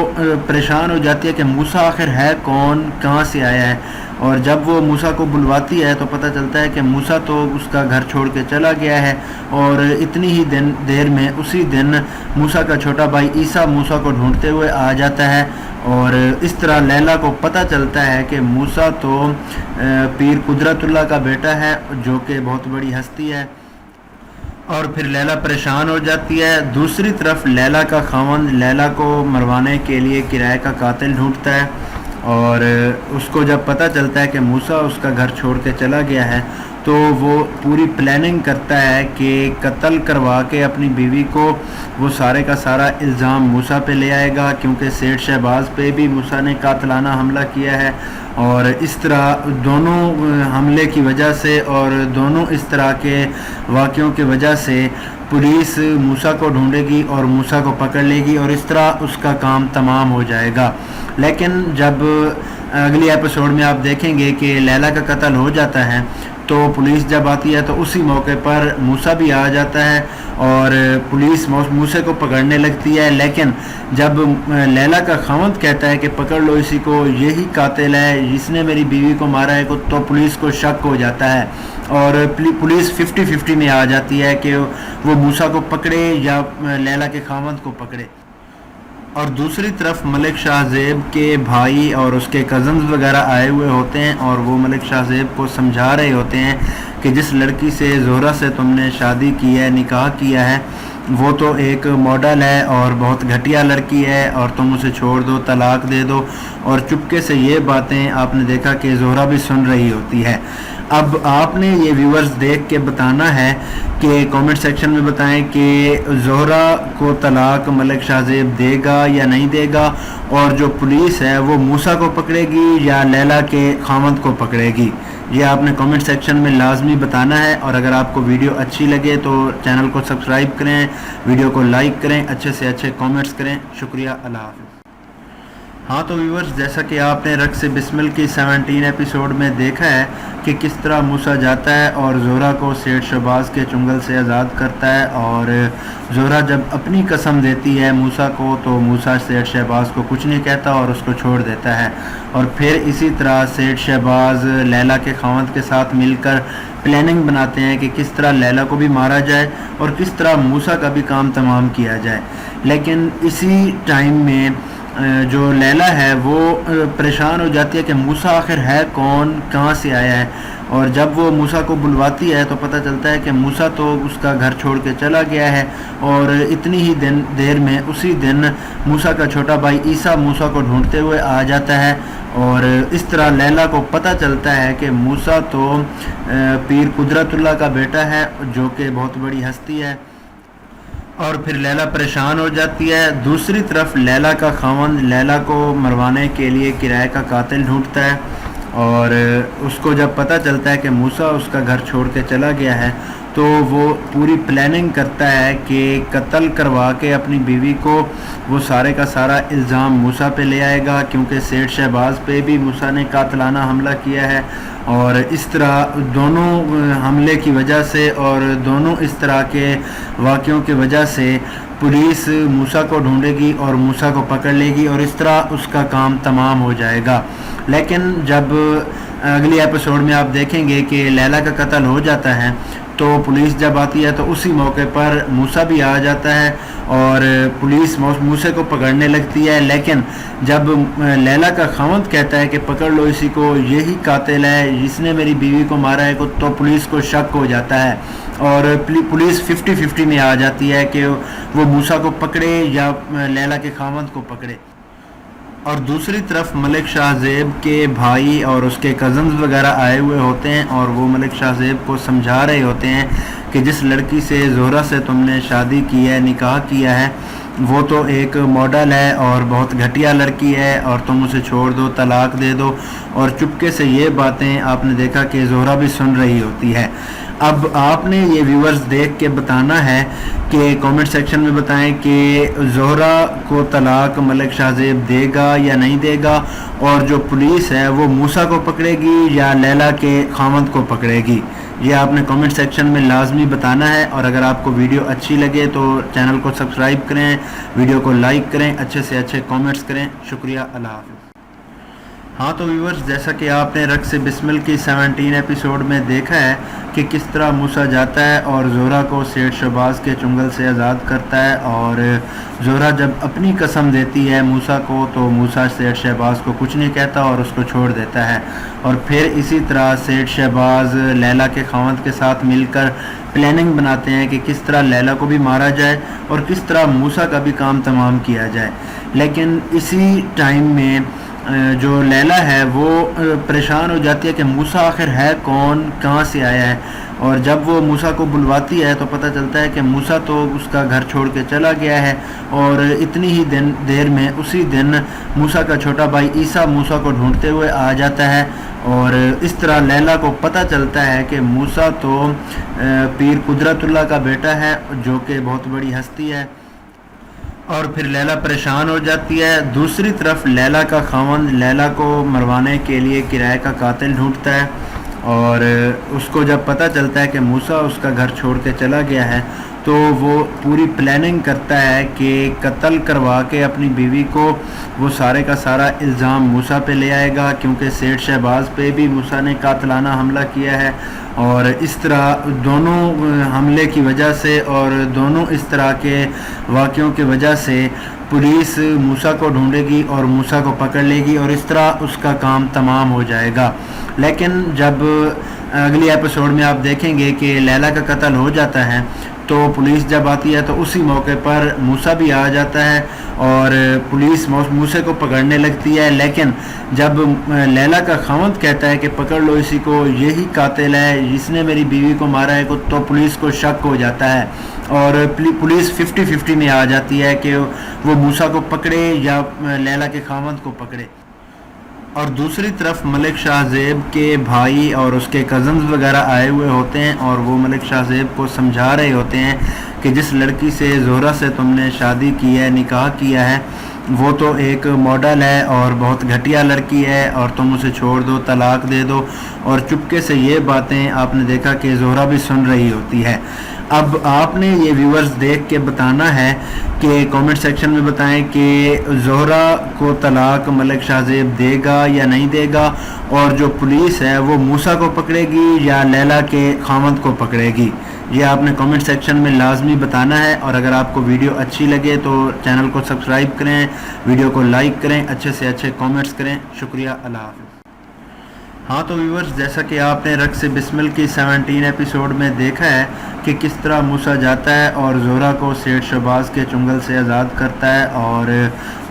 پریشان ہو جاتی ہے کہ موسیٰ آخر ہے کون، کہاں سے آیا ہے، اور جب وہ موسیٰ کو بلواتی ہے تو پتہ چلتا ہے کہ موسیٰ تو اس کا گھر چھوڑ کے چلا گیا ہے، اور اتنی ہی دیر میں اسی دن موسیٰ کا چھوٹا بھائی عیسیٰ موسیٰ کو ڈھونڈتے ہوئے آ جاتا ہے، اور اس طرح لیلا کو پتہ چلتا ہے کہ موسیٰ تو پیر قدرت اللہ کا بیٹا ہے جو کہ بہت بڑی ہستی ہے، اور پھر لیلا پریشان ہو جاتی ہے۔ دوسری طرف لیلا کا خاوند لیلا کو مروانے کے لیے کرائے کا قاتل ڈھونڈتا ہے، اور اس کو جب پتہ چلتا ہے کہ موسیٰ اس کا گھر چھوڑ کے چلا گیا ہے تو وہ پوری پلاننگ کرتا ہے کہ قتل کروا کے اپنی بیوی کو وہ سارے کا سارا الزام موسیٰ پہ لے آئے گا، کیونکہ سیٹھ شہباز پہ بھی موسیٰ نے قاتلانہ حملہ کیا ہے، اور اس طرح دونوں حملے کی وجہ سے اور دونوں اس طرح کے واقعوں کی وجہ سے پولیس موسیٰ کو ڈھونڈے گی اور موسیٰ کو پکڑ لے گی، اور اس طرح اس کا کام تمام ہو جائے گا۔ لیکن جب اگلی ایپیسوڈ میں آپ دیکھیں گے کہ لیلا کا قتل ہو جاتا ہے تو پولیس جب آتی ہے تو اسی موقع پر موسیٰ بھی آ جاتا ہے اور پولیس موسیٰ کو پکڑنے لگتی ہے، لیکن جب لیلا کا خاوند کہتا ہے کہ پکڑ لو اسی کو، یہی قاتل ہے جس نے میری بیوی کو مارا ہے، تو پولیس کو شک ہو جاتا ہے اور پولیس 50-50 میں آ جاتی ہے کہ وہ موسیٰ کو پکڑے یا لیلا کے خاوند کو پکڑے۔ اور دوسری طرف ملک شاہ زیب کے بھائی اور اس کے کزنز وغیرہ آئے ہوئے ہوتے ہیں اور وہ ملک شاہ زیب کو سمجھا رہے ہوتے ہیں کہ جس لڑکی سے زہرہ سے تم نے شادی کی ہے، نکاح کیا ہے، وہ تو ایک ماڈل ہے اور بہت گھٹیا لڑکی ہے اور تم اسے چھوڑ دو، طلاق دے دو۔ اور چپکے سے یہ باتیں آپ نے دیکھا کہ زہرہ بھی سن رہی ہوتی ہے۔ اب آپ نے یہ ویورز دیکھ کے بتانا ہے کہ کامنٹ سیکشن میں بتائیں کہ زہرہ کو طلاق ملک شاہ زیب دے گا یا نہیں دے گا، اور جو پولیس ہے وہ موسیٰ کو پکڑے گی یا لیلا کے خاوند کو پکڑے گی۔ یہ آپ نے کامنٹ سیکشن میں لازمی بتانا ہے، اور اگر آپ کو ویڈیو اچھی لگے تو چینل کو سبسکرائب کریں، ویڈیو کو لائک کریں، اچھے سے اچھے کامنٹس کریں۔ شکریہ، اللہ حافظ۔ ہاں تو ویورز، جیسا کہ آپ نے رقص بسمل کی 17 ایپیسوڈ میں دیکھا ہے کہ کس طرح موسیٰ جاتا ہے اور زہرہ کو سیٹھ شہباز کے چنگل سے آزاد کرتا ہے، اور زہرہ جب اپنی قسم دیتی ہے موسیٰ کو تو موسیٰ سیٹھ شہباز کو کچھ نہیں کہتا اور اس کو چھوڑ دیتا ہے۔ اور پھر اسی طرح سیٹھ شہباز لیلا کے خاوند کے ساتھ مل کر پلاننگ بناتے ہیں کہ کس طرح لیلا کو بھی مارا جائے اور کس طرح موسیٰ کا بھی کام تمام کیا جائے۔ لیکن اسی ٹائم میں جو لیلا ہے وہ پریشان ہو جاتی ہے کہ موسیٰ آخر ہے کون، کہاں سے آیا ہے، اور جب وہ موسیٰ کو بلواتی ہے تو پتہ چلتا ہے کہ موسیٰ تو اس کا گھر چھوڑ کے چلا گیا ہے، اور اتنی ہی دیر میں اسی دن موسیٰ کا چھوٹا بھائی عیسیٰ موسیٰ کو ڈھونڈتے ہوئے آ جاتا ہے، اور اس طرح لیلا کو پتہ چلتا ہے کہ موسیٰ تو پیر قدرت اللہ کا بیٹا ہے جو کہ بہت بڑی ہستی ہے، اور پھر لیلا پریشان ہو جاتی ہے۔ دوسری طرف لیلا کا خاوند لیلا کو مروانے کے لیے کرائے کا قاتل ڈھونڈتا ہے، اور اس کو جب پتہ چلتا ہے کہ موسیٰ اس کا گھر چھوڑ کے چلا گیا ہے تو وہ پوری پلاننگ کرتا ہے کہ قتل کروا کے اپنی بیوی کو وہ سارے کا سارا الزام موسیٰ پہ لے آئے گا، کیونکہ سیٹھ شہباز پہ بھی موسیٰ نے قاتلانہ حملہ کیا ہے، اور اس طرح دونوں حملے کی وجہ سے اور دونوں اس طرح کے واقعوں کی وجہ سے پولیس موسیٰ کو ڈھونڈے گی اور موسیٰ کو پکڑ لے گی، اور اس طرح اس کا کام تمام ہو جائے گا۔ لیکن جب اگلی ایپیسوڈ میں آپ دیکھیں گے کہ لیلا کا قتل ہو جاتا ہے تو پولیس جب آتی ہے تو اسی موقع پر موسیٰ بھی آ جاتا ہے اور پولیس موسیٰ کو پکڑنے لگتی ہے، لیکن جب لیلا کا خاوند کہتا ہے کہ پکڑ لو اسی کو، یہی قاتل ہے جس نے میری بیوی کو مارا ہے، تو پولیس کو شک ہو جاتا ہے اور پولیس 50-50 میں آ جاتی ہے کہ وہ موسیٰ کو پکڑے یا لیلا کے خاوند کو پکڑے۔ اور دوسری طرف ملک شاہ زیب کے بھائی اور اس کے کزنز وغیرہ آئے ہوئے ہوتے ہیں اور وہ ملک شاہ زیب کو سمجھا رہے ہوتے ہیں کہ جس لڑکی سے زہرہ سے تم نے شادی کی ہے، نکاح کیا ہے، وہ تو ایک ماڈل ہے اور بہت گھٹیا لڑکی ہے، اور تم اسے چھوڑ دو، طلاق دے دو۔ اور چپکے سے یہ باتیں آپ نے دیکھا کہ زہرہ بھی سن رہی ہوتی ہے۔ اب آپ نے یہ ویورز دیکھ کے بتانا ہے کہ کامنٹ سیکشن میں بتائیں کہ زہرہ کو طلاق ملک شاہ زیب دے گا یا نہیں دے گا، اور جو پولیس ہے وہ موسیٰ کو پکڑے گی یا لیلا کے خاوند کو پکڑے گی۔ یہ آپ نے کامنٹ سیکشن میں لازمی بتانا ہے، اور اگر آپ کو ویڈیو اچھی لگے تو چینل کو سبسکرائب کریں، ویڈیو کو لائک کریں، اچھے سے اچھے کامنٹس کریں۔ شکریہ، اللہ حافظ۔ ہاں تو ویورز، جیسا کہ آپ نے رقص بسمل کی 17 ایپیسوڈ میں دیکھا ہے کہ کس طرح موسیٰ جاتا ہے اور زہرہ کو سیٹھ شہباز کے چنگل سے آزاد کرتا ہے، اور زہرہ جب اپنی قسم دیتی ہے موسیٰ کو تو موسیٰ سیٹھ شہباز کو کچھ نہیں کہتا اور اس کو چھوڑ دیتا ہے، اور پھر اسی طرح سیٹھ شہباز لیلا کے خاوند کے ساتھ مل کر پلاننگ بناتے ہیں کہ کس طرح لیلا کو بھی مارا جائے اور کس طرح موسیٰ کا بھی کام تمام کیا جائے۔ لیکن اسی ٹائم میں جو لیلا ہے وہ پریشان ہو جاتی ہے کہ موسیٰ آخر ہے کون، کہاں سے آیا ہے، اور جب وہ موسیٰ کو بلواتی ہے تو پتہ چلتا ہے کہ موسیٰ تو اس کا گھر چھوڑ کے چلا گیا ہے، اور اتنی ہی دیر میں اسی دن موسیٰ کا چھوٹا بھائی عیسیٰ موسیٰ کو ڈھونڈتے ہوئے آ جاتا ہے، اور اس طرح لیلا کو پتہ چلتا ہے کہ موسیٰ تو پیر قدرت اللہ کا بیٹا ہے جو کہ بہت بڑی ہستی ہے، اور پھر لیلا پریشان ہو جاتی ہے۔ دوسری طرف لیلا کا خاوند لیلا کو مروانے کے لیے کرائے کا قاتل ڈھونڈتا ہے، اور اس کو جب پتہ چلتا ہے کہ موسیٰ اس کا گھر چھوڑ کے چلا گیا ہے تو وہ پوری پلاننگ کرتا ہے کہ قتل کروا کے اپنی بیوی کو وہ سارے کا سارا الزام موسیٰ پہ لے آئے گا، کیونکہ سیٹھ شہباز پہ بھی موسیٰ نے قاتلانہ حملہ کیا ہے، اور اس طرح دونوں حملے کی وجہ سے اور دونوں اس طرح کے واقعوں کی وجہ سے پولیس موسیٰ کو ڈھونڈے گی اور موسیٰ کو پکڑ لے گی، اور اس طرح اس کا کام تمام ہو جائے گا۔ لیکن جب اگلی ایپیسوڈ میں آپ دیکھیں گے کہ لیلا کا قتل ہو جاتا ہے تو پولیس جب آتی ہے تو اسی موقع پر موسیٰ بھی آ جاتا ہے اور پولیس موسیٰ کو پکڑنے لگتی ہے، لیکن جب لیلا کا خاوند کہتا ہے کہ پکڑ لو اسی کو، یہی قاتل ہے جس نے میری بیوی کو مارا ہے، تو پولیس کو شک ہو جاتا ہے اور پولیس 50-50 میں آ جاتی ہے کہ وہ موسیٰ کو پکڑے یا لیلا کے خاوند کو پکڑے۔ اور دوسری طرف ملک شاہ زیب کے بھائی اور اس کے کزنز وغیرہ آئے ہوئے ہوتے ہیں اور وہ ملک شاہ زیب کو سمجھا رہے ہوتے ہیں کہ جس لڑکی سے زہرہ سے تم نے شادی کی ہے، نکاح کیا ہے، وہ تو ایک ماڈل ہے اور بہت گھٹیا لڑکی ہے، اور تم اسے چھوڑ دو، طلاق دے دو۔ اور چپکے سے یہ باتیں آپ نے دیکھا کہ زہرہ بھی سن رہی ہوتی ہے۔ اب آپ نے یہ ویورز دیکھ کے بتانا ہے کہ کامنٹ سیکشن میں بتائیں کہ زہرہ کو طلاق ملک شاہ زیب دے گا یا نہیں دے گا، اور جو پولیس ہے وہ موسیٰ کو پکڑے گی یا لیلا کے خاوند کو پکڑے گی۔ یہ آپ نے کامنٹ سیکشن میں لازمی بتانا ہے، اور اگر آپ کو ویڈیو اچھی لگے تو چینل کو سبسکرائب کریں، ویڈیو کو لائک کریں، اچھے سے اچھے کامنٹس کریں۔ شکریہ، اللہ حافظ۔ ہاں تو ویورز، جیسا کہ آپ نے رقص بسمل کی 17 ایپیسوڈ میں دیکھا ہے کہ کس طرح موسیٰ جاتا ہے اور زہرہ کو سیٹھ شہباز کے چنگل سے آزاد کرتا ہے، اور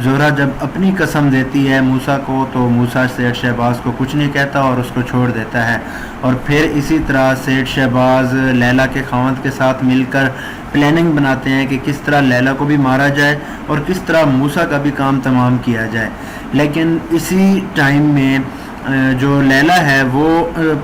زہرہ جب اپنی قسم دیتی ہے موسیٰ کو تو موسیٰ سیٹھ شہباز کو کچھ نہیں کہتا اور اس کو چھوڑ دیتا ہے، اور پھر اسی طرح سیٹھ شہباز لیلا کے خاوند کے ساتھ مل کر پلاننگ بناتے ہیں کہ کس طرح لیلا کو بھی مارا جائے اور کس طرح موسیٰ کا بھی کام تمام کیا جائے۔ لیکن اسی ٹائم میں جو لیلا ہے وہ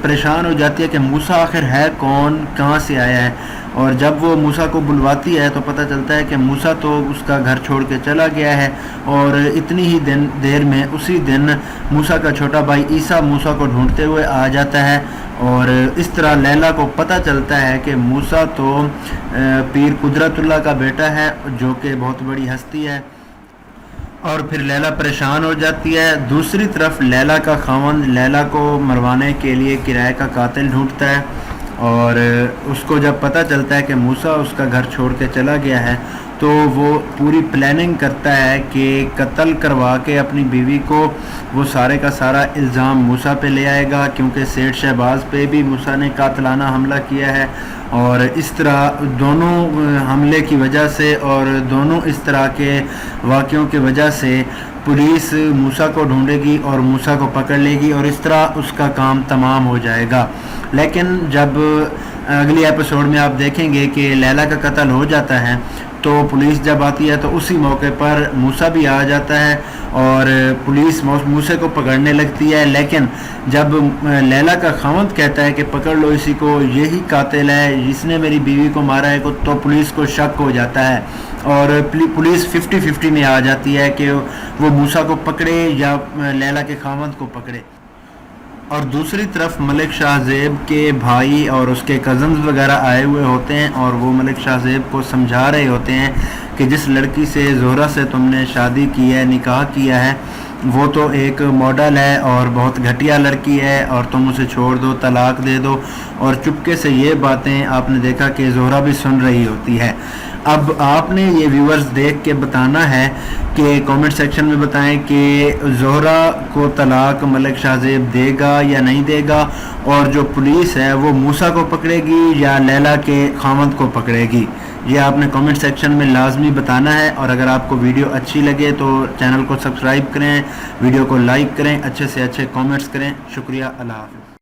پریشان ہو جاتی ہے کہ موسیٰ آخر ہے کون، کہاں سے آیا ہے، اور جب وہ موسیٰ کو بلواتی ہے تو پتہ چلتا ہے کہ موسیٰ تو اس کا گھر چھوڑ کے چلا گیا ہے، اور اتنی ہی دیر میں اسی دن موسیٰ کا چھوٹا بھائی عیسیٰ موسیٰ کو ڈھونڈتے ہوئے آ جاتا ہے، اور اس طرح لیلا کو پتہ چلتا ہے کہ موسیٰ تو پیر قدرت اللہ کا بیٹا ہے جو کہ بہت بڑی ہستی ہے، اور پھر لیلا پریشان ہو جاتی ہے۔ دوسری طرف لیلا کا خاوند لیلا کو مروانے کے لیے کرائے کا قاتل ڈھونڈتا ہے، اور اس کو جب پتہ چلتا ہے کہ موسیٰ اس کا گھر چھوڑ کے چلا گیا ہے تو وہ پوری پلاننگ کرتا ہے کہ قتل کروا کے اپنی بیوی کو وہ سارے کا سارا الزام موسیٰ پہ لے آئے گا، کیونکہ سیٹھ شہباز پہ بھی موسیٰ نے قاتلانہ حملہ کیا ہے، اور اس طرح دونوں حملے کی وجہ سے اور دونوں اس طرح کے واقعوں کی وجہ سے پولیس موسیٰ کو ڈھونڈے گی اور موسیٰ کو پکڑ لے گی، اور اس طرح اس کا کام تمام ہو جائے گا۔ لیکن جب اگلی ایپیسوڈ میں آپ دیکھیں گے کہ لیلا کا قتل ہو جاتا ہے تو پولیس جب آتی ہے تو اسی موقع پر موسیٰ بھی آ جاتا ہے اور پولیس موسیٰ کو پکڑنے لگتی ہے، لیکن جب لیلا کا خاوند کہتا ہے کہ پکڑ لو اسی کو، یہی قاتل ہے جس نے میری بیوی کو مارا ہے، تو پولیس کو شک ہو جاتا ہے، اور پولیس 50-50 میں آ جاتی ہے کہ وہ موسیٰ کو پکڑے یا لیلا کے خاوند کو پکڑے۔ اور دوسری طرف ملک شاہ زیب کے بھائی اور اس کے کزنز وغیرہ آئے ہوئے ہوتے ہیں، اور وہ ملک شاہ زیب کو سمجھا رہے ہوتے ہیں کہ جس لڑکی سے زہرہ سے تم نے شادی کی ہے، نکاح کیا ہے، وہ تو ایک ماڈل ہے اور بہت گھٹیا لڑکی ہے، اور تم اسے چھوڑ دو، طلاق دے دو۔ اور چپکے سے یہ باتیں آپ نے دیکھا کہ زہرہ بھی سن رہی ہوتی ہے۔ اب آپ نے یہ ویورز دیکھ کے بتانا ہے کہ کامنٹ سیکشن میں بتائیں کہ زہرہ کو طلاق ملک شاہ زیب دے گا یا نہیں دے گا، اور جو پولیس ہے وہ موسیٰ کو پکڑے گی یا لیلا کے خاوند کو پکڑے گی۔ یہ آپ نے کامنٹ سیکشن میں لازمی بتانا ہے، اور اگر آپ کو ویڈیو اچھی لگے تو چینل کو سبسکرائب کریں، ویڈیو کو لائک کریں، اچھے سے اچھے کامنٹس کریں۔ شکریہ، اللہ حافظ۔